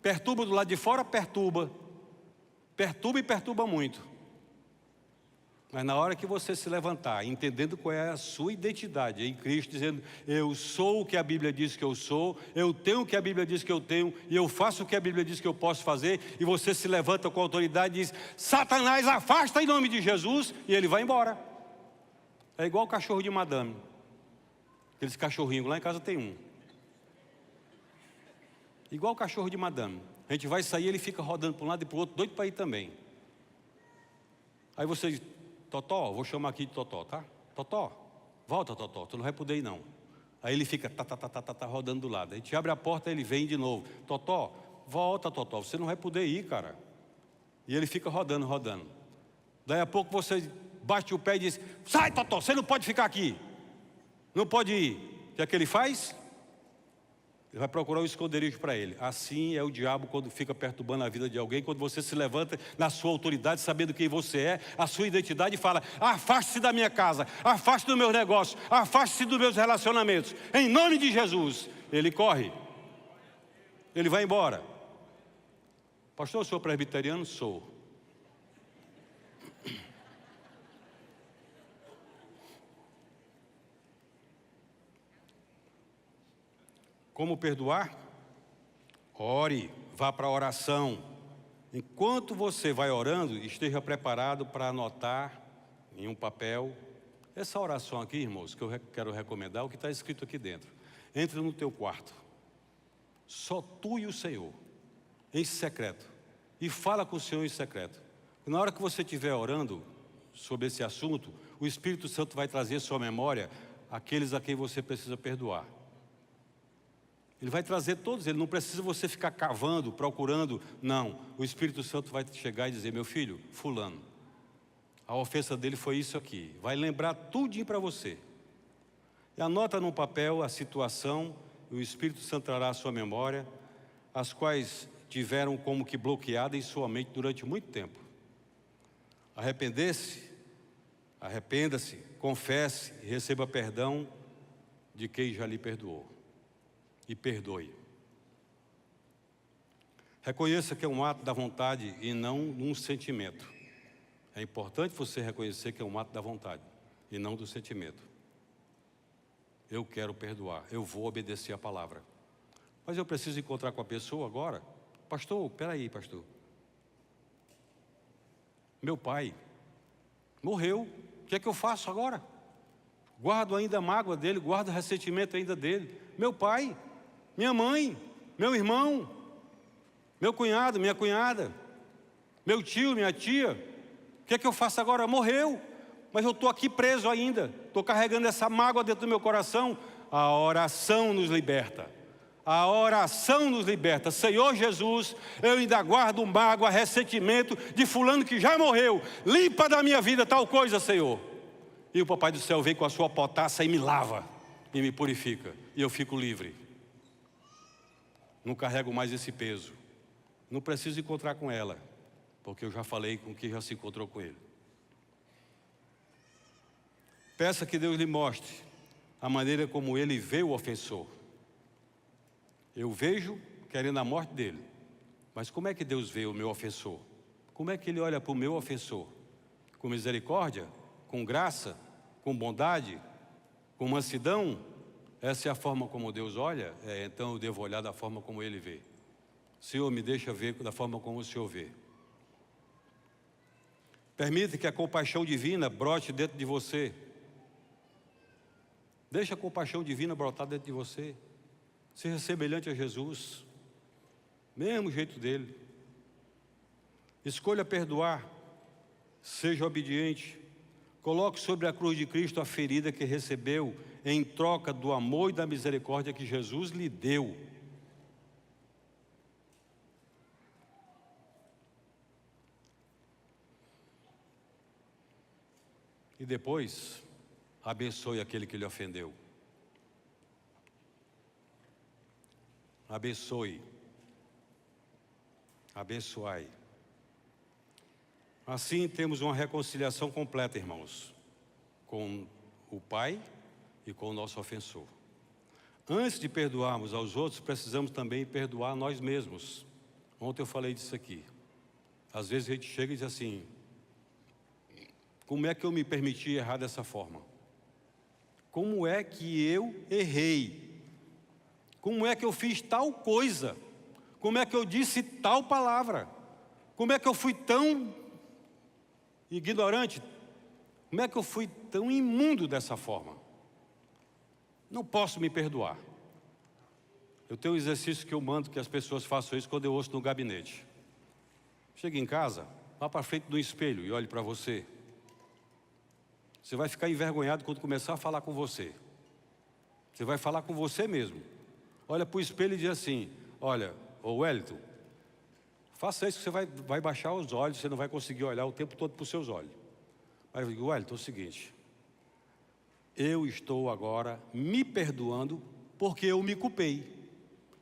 Perturba do lado de fora, perturba. Perturba e perturba muito. Mas na hora que você se levantar, entendendo qual é a sua identidade em Cristo, dizendo, eu sou o que a Bíblia diz que eu sou, eu tenho o que a Bíblia diz que eu tenho, e eu faço o que a Bíblia diz que eu posso fazer, e você se levanta com autoridade e diz, Satanás, afasta em nome de Jesus, e ele vai embora. É igual o cachorro de madame. Aqueles cachorrinhos, lá em casa tem um. Igual o cachorro de madame. A gente vai sair, ele fica rodando para um lado e para o outro, doido para ir também. Aí você diz, Totó, vou chamar aqui de Totó, tá? Totó, volta, Totó, tu não vai poder ir não. Aí ele fica rodando do lado. A gente abre a porta, ele vem de novo. Totó, volta, Totó, você não vai poder ir, cara. E ele fica rodando. Daí a pouco você bate o pé e diz, sai, Totó, você não pode ficar aqui. Não pode ir. O que é que ele faz? Ele vai procurar um esconderijo para ele. Assim é o diabo quando fica perturbando a vida de alguém. Quando você se levanta na sua autoridade, sabendo quem você é, a sua identidade, e fala, afaste-se da minha casa, afaste do meu negócio, afaste-se dos meus relacionamentos. Em nome de Jesus. Ele corre. Ele vai embora. Pastor, eu sou presbiteriano? Sou. Como perdoar? Ore, vá para a oração. Enquanto você vai orando, esteja preparado para anotar em um papel. Essa oração aqui, irmãos, que eu quero recomendar, o que está escrito aqui dentro. Entre no teu quarto, só tu e o Senhor, em secreto, e fala com o Senhor em secreto. Na hora que você estiver orando sobre esse assunto, o Espírito Santo vai trazer à sua memória aqueles a quem você precisa perdoar. Ele vai trazer todos, ele não precisa você ficar cavando, procurando, não. O Espírito Santo vai chegar e dizer, meu filho, fulano, a ofensa dele foi isso aqui. Vai lembrar tudinho para você. E anota num papel a situação, e o Espírito Santo trará à sua memória, as quais tiveram como que bloqueada em sua mente durante muito tempo. Arrependa-se, confesse e receba perdão de quem já lhe perdoou. E perdoe. Reconheça que é um ato da vontade e não um sentimento. É importante você reconhecer que é um ato da vontade e não do sentimento. Eu quero perdoar, eu vou obedecer a palavra. Mas eu preciso encontrar com a pessoa agora? Pastor, peraí, pastor. Meu pai morreu, o que é que eu faço agora? Guardo ainda a mágoa dele, guardo o ressentimento ainda dele. Meu pai, minha mãe, meu irmão, meu cunhado, minha cunhada, meu tio, minha tia, o que é que eu faço agora? Morreu, mas eu estou aqui preso ainda, estou carregando essa mágoa dentro do meu coração. A oração nos liberta. A oração nos liberta. Senhor Jesus, eu ainda guardo mágoa, ressentimento de fulano que já morreu. Limpa da minha vida tal coisa, Senhor. E o Papai do Céu vem com a sua potassa e me lava e me purifica. E eu fico livre. Não carrego mais esse peso. Não preciso encontrar com ela, porque eu já falei com quem já se encontrou com ele. Peça que Deus lhe mostre a maneira como ele vê o ofensor. Eu vejo querendo a morte dele, mas como é que Deus vê o meu ofensor? Como é que ele olha para o meu ofensor? Com misericórdia? Com graça? Com bondade? Com mansidão? Essa é a forma como Deus olha? Então eu devo olhar da forma como ele vê. Senhor, me deixa ver da forma como o Senhor vê. Permita que a compaixão divina brote dentro de você. Deixa a compaixão divina brotar dentro de você. Seja semelhante a Jesus, mesmo jeito dele. Escolha perdoar, seja obediente. Coloque sobre a cruz de Cristo a ferida que recebeu em troca do amor e da misericórdia que Jesus lhe deu. E depois, abençoe aquele que lhe ofendeu. Abençoe. Abençoai. Assim temos uma reconciliação completa, irmãos, com o Pai e com o nosso ofensor. Antes de perdoarmos aos outros, precisamos também perdoar a nós mesmos. Ontem eu falei disso aqui. Às vezes a gente chega e diz assim: como é que eu me permiti errar dessa forma? Como é que eu errei? Como é que eu fiz tal coisa? Como é que eu disse tal palavra? Como é que eu fui tão ignorante? Como é que eu fui tão imundo dessa forma? Não posso me perdoar. Eu tenho um exercício que eu mando que as pessoas façam isso quando eu ouço no gabinete. Chega em casa, vá para frente do espelho e olhe para você. Você vai ficar envergonhado quando começar a falar com você. Você vai falar com você mesmo. Olha para o espelho e diz assim: olha, ô Wellington, faça isso que você vai baixar os olhos, você não vai conseguir olhar o tempo todo para os seus olhos. Aí eu digo: Wellington, é o seguinte, eu estou agora me perdoando porque eu me culpei.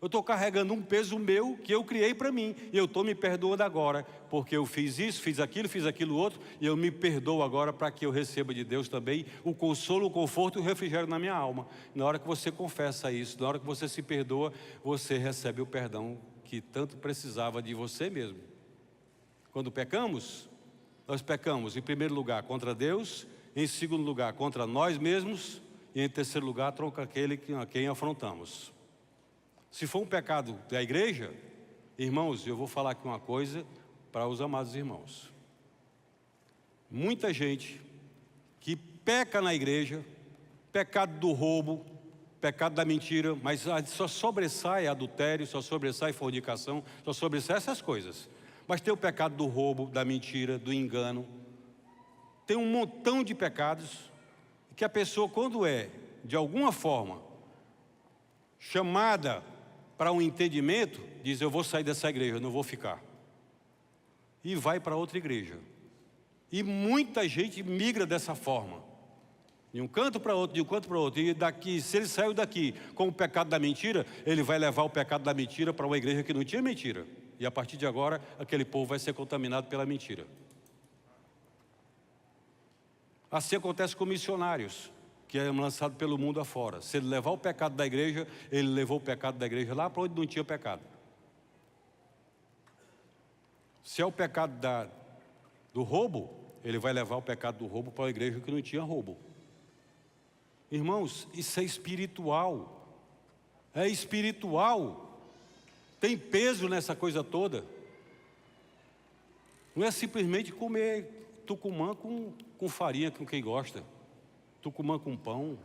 Eu estou carregando um peso meu que eu criei para mim. E eu estou me perdoando agora, porque eu fiz isso, fiz aquilo outro. E eu me perdoo agora para que eu receba de Deus também o consolo, o conforto e o refrigério na minha alma. Na hora que você confessa isso, na hora que você se perdoa, você recebe o perdão que tanto precisava de você mesmo. Quando pecamos, nós pecamos em primeiro lugar contra Deus, em segundo lugar contra nós mesmos e em terceiro lugar contra aquele a quem afrontamos. Se for um pecado da igreja, irmãos, eu vou falar aqui uma coisa para os amados irmãos. Muita gente que peca na igreja, pecado do roubo, pecado da mentira, mas só sobressai adultério, só sobressai fornicação, só sobressai essas coisas. Mas tem o pecado do roubo, da mentira, do engano. Tem um montão de pecados que a pessoa, quando é, de alguma forma, chamada para um entendimento, diz: eu vou sair dessa igreja, eu não vou ficar. E vai para outra igreja. E muita gente migra dessa forma. De um canto para outro, de um canto para outro. E daqui, se ele saiu daqui com o pecado da mentira, ele vai levar o pecado da mentira para uma igreja que não tinha mentira. E a partir de agora, aquele povo vai ser contaminado pela mentira. Assim acontece com missionários, que é lançado pelo mundo afora. Se ele levar o pecado da igreja, ele levou o pecado da igreja lá para onde não tinha pecado. Se é o pecado do roubo, ele vai levar o pecado do roubo para a igreja que não tinha roubo. Irmãos, isso é espiritual. É espiritual. Tem peso nessa coisa toda. Não é simplesmente comer tucumã com farinha, com quem gosta. Tucumã com pão.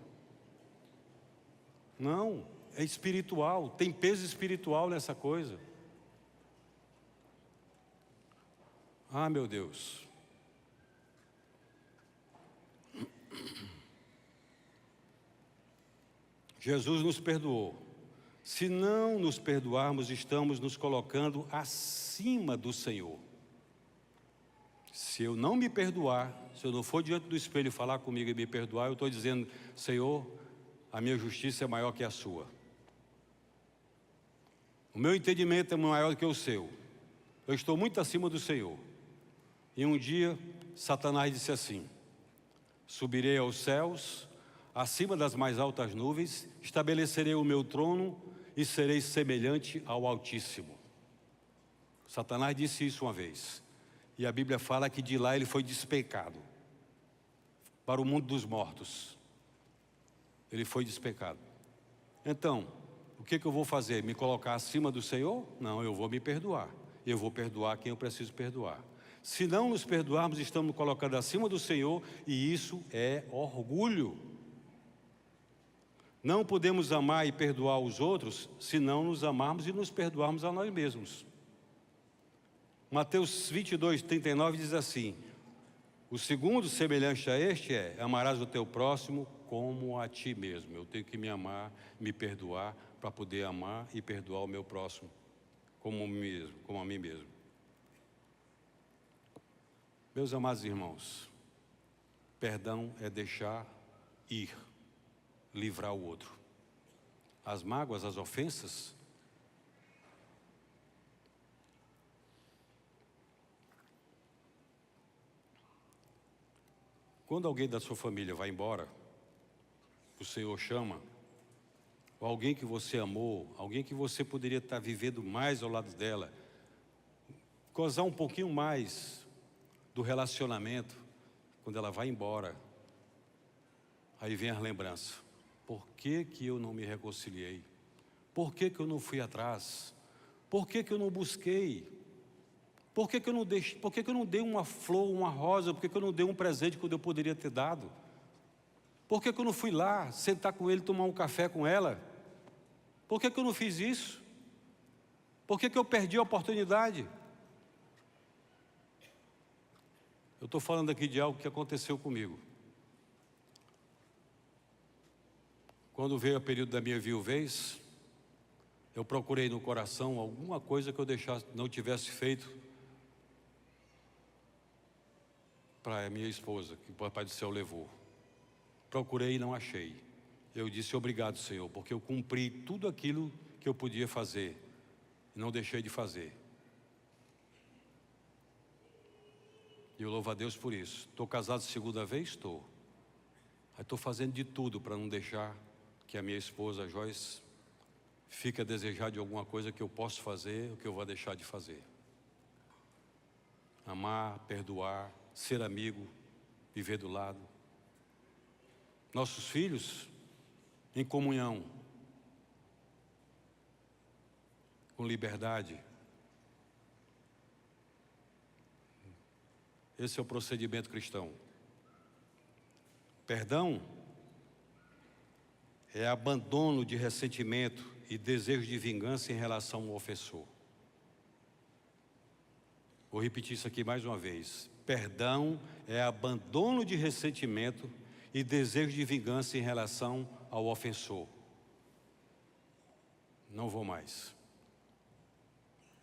Não, é espiritual, tem peso espiritual nessa coisa. Ah, meu Deus. Jesus nos perdoou. Se não nos perdoarmos, estamos nos colocando acima do Senhor. Se eu não me perdoar, se eu não for diante do espelho falar comigo e me perdoar, eu estou dizendo: Senhor, a minha justiça é maior que a sua. O meu entendimento é maior do que o seu. Eu estou muito acima do Senhor. E um dia, Satanás disse assim: Subirei aos céus, acima das mais altas nuvens, estabelecerei o meu trono e serei semelhante ao Altíssimo. Satanás disse isso uma vez. E a Bíblia fala que de lá ele foi despecado para o mundo dos mortos. Ele foi despecado. Então, o que eu vou fazer? Me colocar acima do Senhor? Não, eu vou me perdoar. Eu vou perdoar quem eu preciso perdoar. Se não nos perdoarmos, estamos nos colocando acima do Senhor, e isso é orgulho. Não podemos amar e perdoar os outros se não nos amarmos e nos perdoarmos a nós mesmos. Mateus 22:39 diz assim: o segundo semelhante a este é: amarás o teu próximo como a ti mesmo. Eu tenho que me amar, me perdoar, para poder amar e perdoar o meu próximo como a mim mesmo. Meus amados irmãos, perdão é deixar ir, livrar o outro. As mágoas, as ofensas, quando alguém da sua família vai embora, o Senhor chama, ou alguém que você amou, alguém que você poderia estar vivendo mais ao lado dela, gozar um pouquinho mais do relacionamento, quando ela vai embora, aí vem a lembrança. Por que eu não me reconciliei? Por que eu não fui atrás? Por que eu não busquei? Por que eu não deixei? Por que eu não dei uma flor, uma rosa? Por que eu não dei um presente quando eu poderia ter dado? Por que eu não fui lá, sentar com ele, tomar um café com ela? Por que eu não fiz isso? Por que eu perdi a oportunidade? Eu estou falando aqui de algo que aconteceu comigo. Quando veio o período da minha viuvez, eu procurei no coração alguma coisa que eu não tivesse feito para a minha esposa, que o Papai do Céu levou. Procurei e não achei. Eu disse: obrigado, Senhor, porque eu cumpri tudo aquilo que eu podia fazer e não deixei de fazer. E eu louvo a Deus por isso. Estou casado segunda vez? Estou. Estou fazendo de tudo para não deixar que a minha esposa, Joyce, fique a desejar de alguma coisa que eu posso fazer ou que eu vou deixar de fazer. Amar, perdoar, ser amigo, viver do lado. Nossos filhos, em comunhão, com liberdade. Esse é o procedimento cristão. Perdão é abandono de ressentimento e desejo de vingança em relação ao ofensor. Vou repetir isso aqui mais uma vez. Perdão é abandono de ressentimento e desejo de vingança em relação ao ofensor. Não vou mais.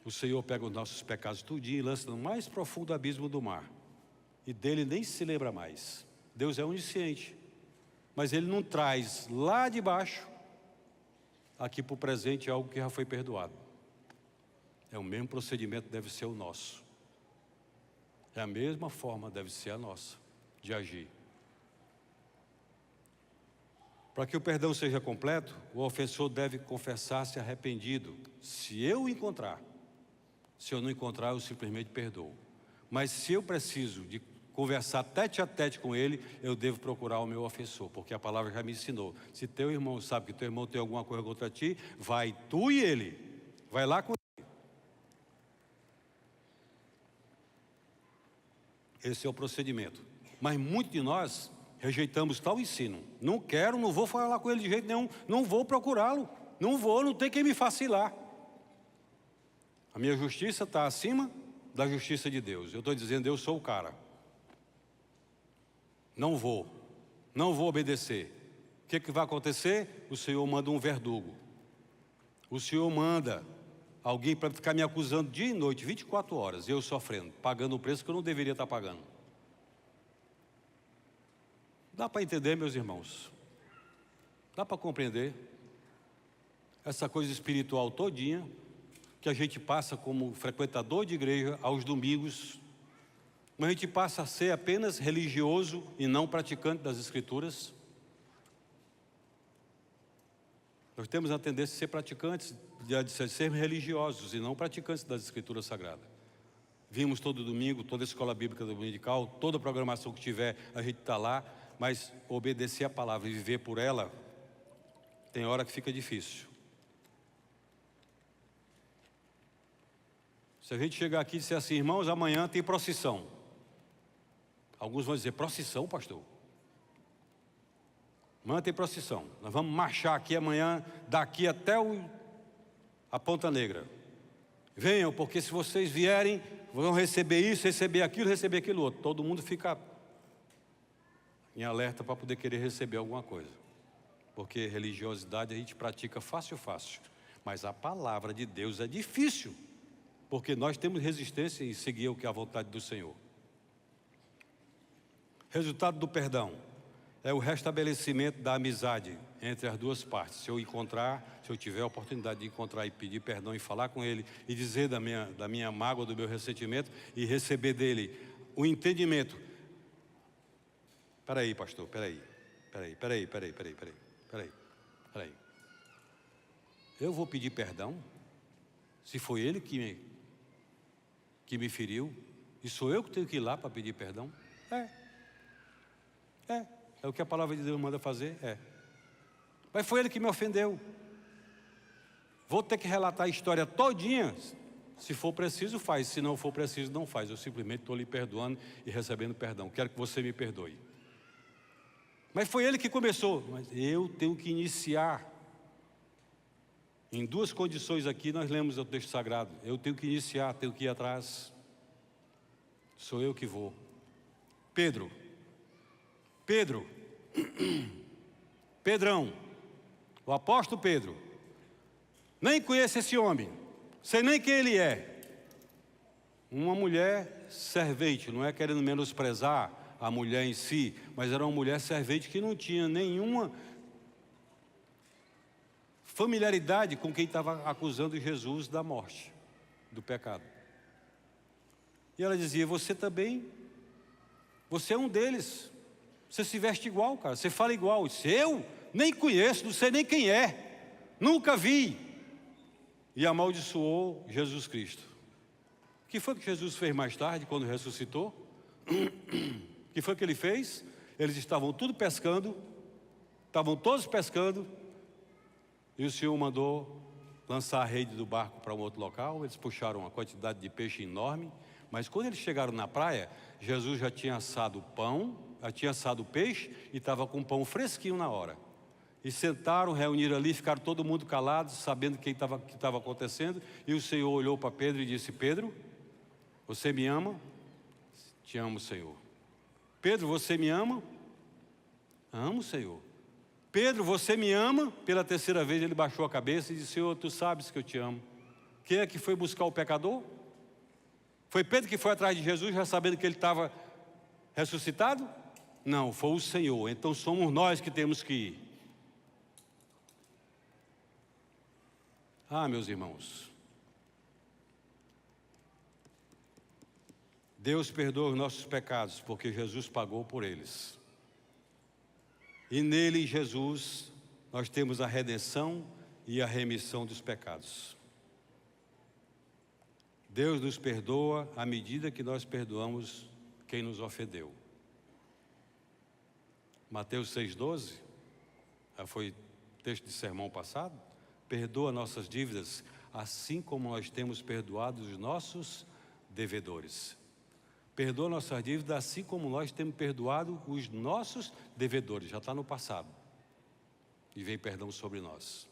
O Senhor pega os nossos pecados tudinho e lança no mais profundo abismo do mar. E dele nem se lembra mais. Deus é onisciente. Mas Ele não traz lá de baixo, aqui para o presente, algo que já foi perdoado. É o mesmo procedimento que deve ser o nosso. É a mesma forma deve ser a nossa, de agir. Para que o perdão seja completo, o ofensor deve confessar-se arrependido. Se eu encontrar. Se eu não encontrar, eu simplesmente perdoo. Mas se eu preciso de conversar tete a tete com ele, eu devo procurar o meu ofensor, porque a palavra já me ensinou. Se teu irmão sabe que teu irmão tem alguma coisa contra ti, vai tu e ele. Vai lá com ele. Esse é o procedimento. Mas muitos de nós rejeitamos tal ensino. Não quero, não vou falar com ele de jeito nenhum, não vou procurá-lo, não tem quem me faça ir lá. A minha justiça está acima da justiça de Deus. Eu estou dizendo, eu sou o cara. Não vou obedecer. O que vai acontecer? O Senhor manda um verdugo. O Senhor manda alguém para ficar me acusando dia e noite, 24 horas, eu sofrendo, pagando o preço que eu não deveria estar pagando. Dá para entender, meus irmãos? Dá para compreender? Essa coisa espiritual todinha, que a gente passa como frequentador de igreja aos domingos, Mas a gente passa a ser apenas religioso e não praticante das Escrituras. Nós temos a tendência de ser praticantes, de ser religiosos e não praticantes das Escrituras Sagradas. Vimos todo domingo, toda a escola bíblica dominical, toda a programação que tiver, a gente está lá, mas obedecer a palavra e viver por ela, tem hora que fica difícil. Se a gente chegar aqui e disser assim, irmãos, amanhã tem procissão. Alguns vão dizer, procissão, pastor? Amanhã tem procissão. Nós vamos marchar aqui amanhã, daqui até a Ponta Negra. Venham, porque se vocês vierem, vão receber isso, receber aquilo outro. Todo mundo fica em alerta para poder querer receber alguma coisa. Porque religiosidade a gente pratica fácil. Mas a palavra de Deus é difícil. Porque nós temos resistência em seguir o que é a vontade do Senhor. Resultado do perdão é o restabelecimento da amizade entre as duas partes. Se eu tiver a oportunidade de encontrar e pedir perdão e falar com ele e dizer da minha mágoa, do meu ressentimento e receber dele o entendimento. Peraí, pastor, peraí. Eu vou pedir perdão se foi ele que me feriu e sou eu que tenho que ir lá para pedir perdão? É o que a palavra de Deus manda fazer, Mas foi ele que me ofendeu. Vou ter que relatar a história todinha. Se for preciso, faz. Se não for preciso, não faz. Eu simplesmente estou lhe perdoando e recebendo perdão. Quero que você me perdoe. Mas foi ele que começou. Mas eu tenho que iniciar. Em duas condições aqui, nós lemos o texto sagrado. Eu tenho que iniciar, tenho que ir atrás. Sou eu que vou. Pedrão, o apóstolo Pedro, nem conheço esse homem, sei nem quem ele é. Uma mulher servente, não é querendo menosprezar a mulher em si, mas era uma mulher servente que não tinha nenhuma familiaridade com quem estava acusando Jesus da morte, do pecado. E ela dizia, você também, você é um deles. Você se veste igual, cara, você fala igual. Eu nem conheço, não sei nem quem é, nunca vi. E amaldiçoou Jesus Cristo. O que foi que Jesus fez mais tarde, quando ressuscitou? O que foi que ele fez? Eles estavam todos pescando, e o Senhor mandou lançar a rede do barco para um outro local. Eles puxaram uma quantidade de peixe enorme, mas quando eles chegaram na praia, Jesus já tinha assado o pão, já tinha assado o peixe e estava com o pão fresquinho na hora. E sentaram, reuniram ali, ficaram todo mundo calados, sabendo o que estava acontecendo. E o Senhor olhou para Pedro e disse, Pedro, você me ama? Te amo, Senhor. Pedro, você me ama? Amo, Senhor. Pedro, você me ama? Pela terceira vez ele baixou a cabeça e disse, Senhor, tu sabes que eu te amo. Quem é que foi buscar o pecador? Foi Pedro que foi atrás de Jesus, já sabendo que ele estava ressuscitado? Não, foi o Senhor. Então somos nós que temos que ir. Meus irmãos, Deus perdoa os nossos pecados, porque Jesus pagou por eles. E nele, Jesus, nós temos a redenção e a remissão dos pecados. Deus nos perdoa à medida que nós perdoamos quem nos ofendeu. Mateus 6,12, foi texto de sermão passado. Perdoa nossas dívidas, assim como nós temos perdoado os nossos devedores. Perdoa nossas dívidas, assim como nós temos perdoado os nossos devedores. Já está no passado. E vem perdão sobre nós.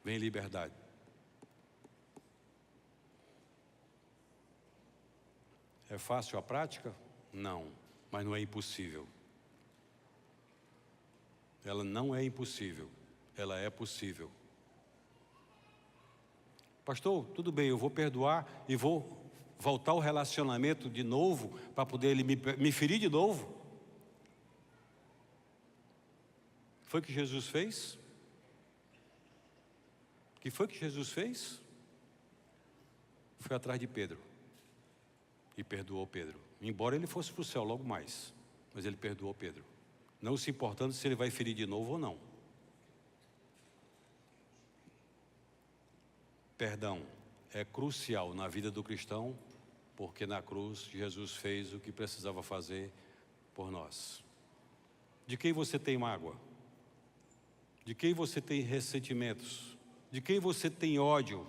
Vem liberdade. É fácil a prática? Não, mas não é impossível. Ela não é impossível, ela é possível. Pastor, tudo bem, eu vou perdoar e vou voltar ao relacionamento de novo, para poder ele me ferir de novo? Foi o que Jesus fez? O que foi que Jesus fez? Foi atrás de Pedro. e perdoou Pedro. Embora ele fosse para o céu logo mais, mas ele perdoou Pedro, não se importando se ele vai ferir de novo ou não. Perdão é crucial na vida do cristão, porque na cruz Jesus fez o que precisava fazer por nós. De quem você tem mágoa? De quem você tem ressentimentos? De quem você tem ódio?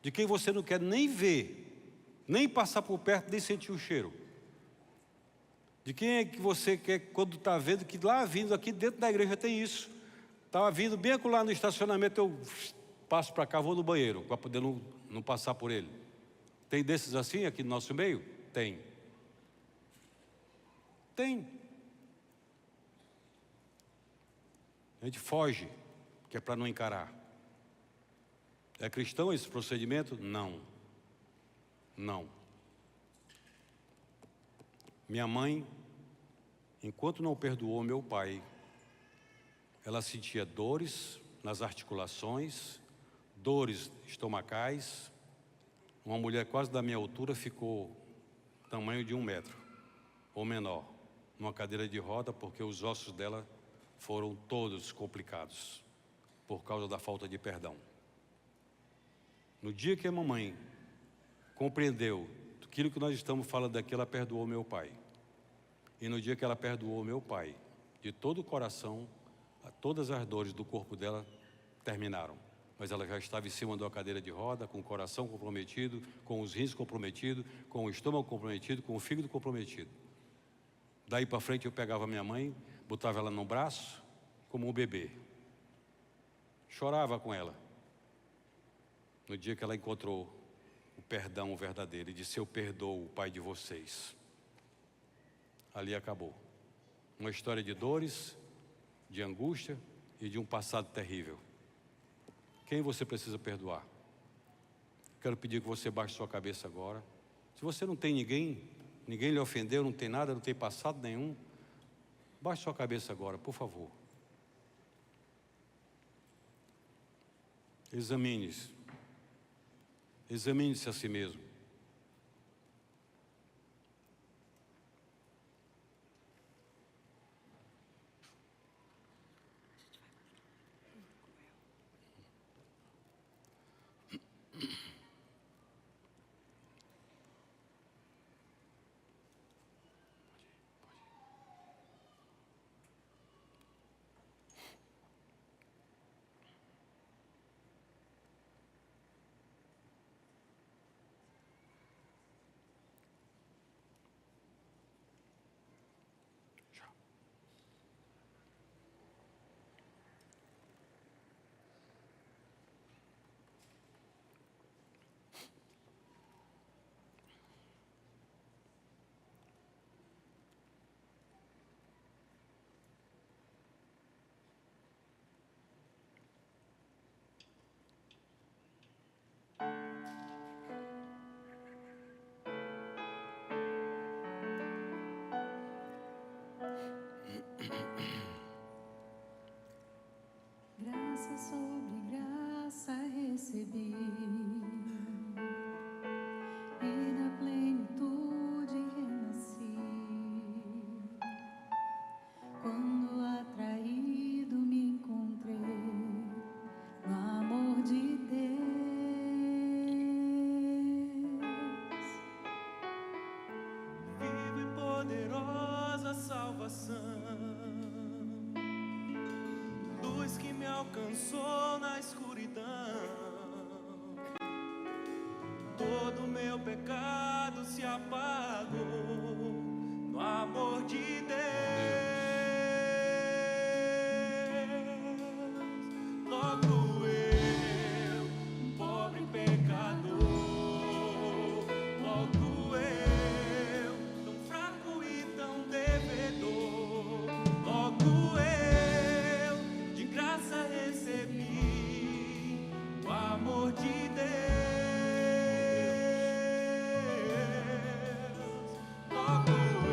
De quem você não quer nem ver, nem passar por perto, nem sentir o cheiro? De quem é que você quer, quando está vendo que lá vindo aqui dentro da igreja tem isso? Estava vindo bem lá no estacionamento, eu passo para cá, vou no banheiro, para poder não passar por ele. Tem desses assim aqui no nosso meio? Tem. Tem. A gente foge, que é para não encarar. É cristão esse procedimento? Não. Não. Minha mãe, enquanto não perdoou meu pai, ela sentia dores nas articulações, dores estomacais. Uma mulher quase da minha altura ficou tamanho de 1 metro, ou menor, numa cadeira de roda, porque os ossos dela foram todos complicados, por causa da falta de perdão. No dia que a mamãe compreendeu aquilo que nós estamos falando aqui, ela perdoou meu pai. E no dia que ela perdoou meu pai, de todo o coração, todas as dores do corpo dela terminaram. Mas ela já estava em cima de uma cadeira de roda, com o coração comprometido, com os rins comprometidos, com o estômago comprometido, com o fígado comprometido. Daí para frente eu pegava minha mãe, botava ela no braço, como um bebê. Chorava com ela. No dia que ela encontrou o perdão verdadeiro e disse: eu perdoo o pai de vocês. Ali acabou. Uma história de dores, de angústia e de um passado terrível. Quem você precisa perdoar? Quero pedir que você baixe sua cabeça agora. Se você não tem ninguém lhe ofendeu, não tem nada, não tem passado nenhum, baixe sua cabeça agora, por favor. Examine-se. Examine-se a si mesmo. Graça sobre graça recebi, e na plenitude renasci. Quando atraído me encontrei no amor de Deus. Viva e poderosa salvação, luz que me alcançou na escuridão. Todo meu pecado se apagou no amor de Deus. Logo eu, um pobre pecador, logo eu, tão fraco e tão devedor, logo eu, de graça recebi o amor de Deus. Logo eu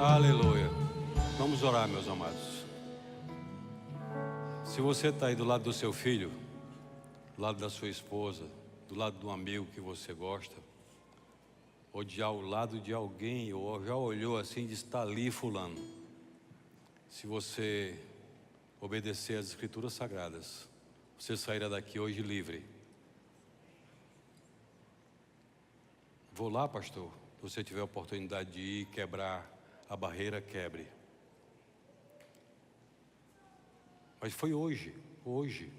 Aleluia. Vamos orar, meus amados. Se você está aí do lado do seu filho, do lado da sua esposa, do lado de um amigo que você gosta, ou de ao lado de alguém, ou já olhou assim e disse, está ali fulano. Se você obedecer às Escrituras Sagradas, você sairá daqui hoje livre. Vou lá, pastor. Se você tiver a oportunidade de ir quebrar a barreira, quebre. Mas foi hoje, hoje.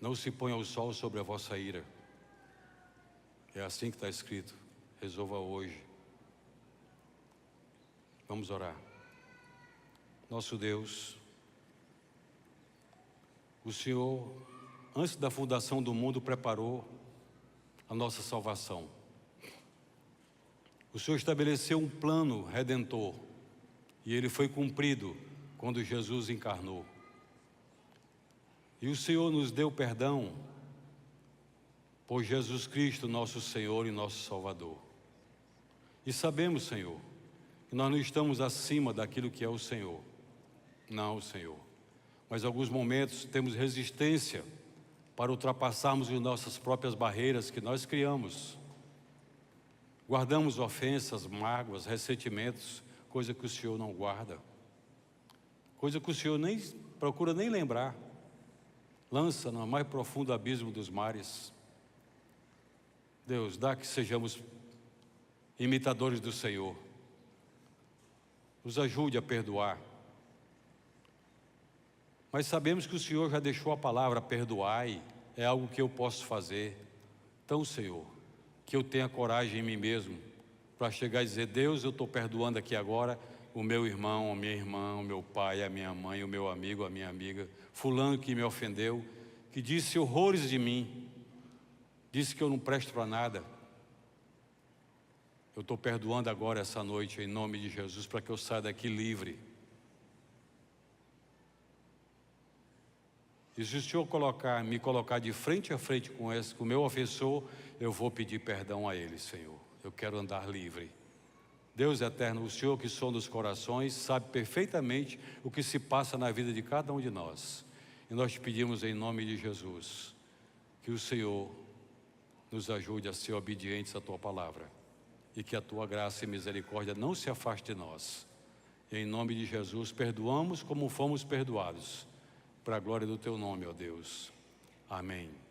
Não se ponha o sol sobre a vossa ira. É assim que está escrito. Resolva hoje. Vamos orar. Nosso Deus, o Senhor, antes da fundação do mundo, preparou a nossa salvação. O Senhor estabeleceu um plano redentor e ele foi cumprido quando Jesus encarnou. E o Senhor nos deu perdão por Jesus Cristo, nosso Senhor e nosso Salvador. E sabemos, Senhor, que nós não estamos acima daquilo que é o Senhor. Não, Senhor. Mas em alguns momentos temos resistência para ultrapassarmos as nossas próprias barreiras que nós criamos. Guardamos ofensas, mágoas, ressentimentos, coisa que o Senhor não guarda. Coisa que o Senhor nem procura nem lembrar. Lança no mais profundo abismo dos mares. Deus, dá que sejamos imitadores do Senhor. Nos ajude a perdoar. Mas sabemos que o Senhor já deixou a palavra perdoai, é algo que eu posso fazer. Então, Senhor, que eu tenha coragem em mim mesmo para chegar e dizer, Deus, eu estou perdoando aqui agora o meu irmão, a minha irmã, o meu pai, a minha mãe, o meu amigo, a minha amiga, fulano que me ofendeu, que disse horrores de mim, disse que eu não presto para nada. Eu estou perdoando agora essa noite em nome de Jesus para que eu saia daqui livre. E se o Senhor me colocar de frente a frente com o meu ofensor, eu vou pedir perdão a ele, Senhor. Eu quero andar livre. Deus eterno, o Senhor que sonda os corações, sabe perfeitamente o que se passa na vida de cada um de nós. E nós te pedimos em nome de Jesus, que o Senhor nos ajude a ser obedientes à tua palavra. E que a tua graça e misericórdia não se afaste de nós. E em nome de Jesus, perdoamos como fomos perdoados. Para a glória do teu nome, ó Deus. Amém.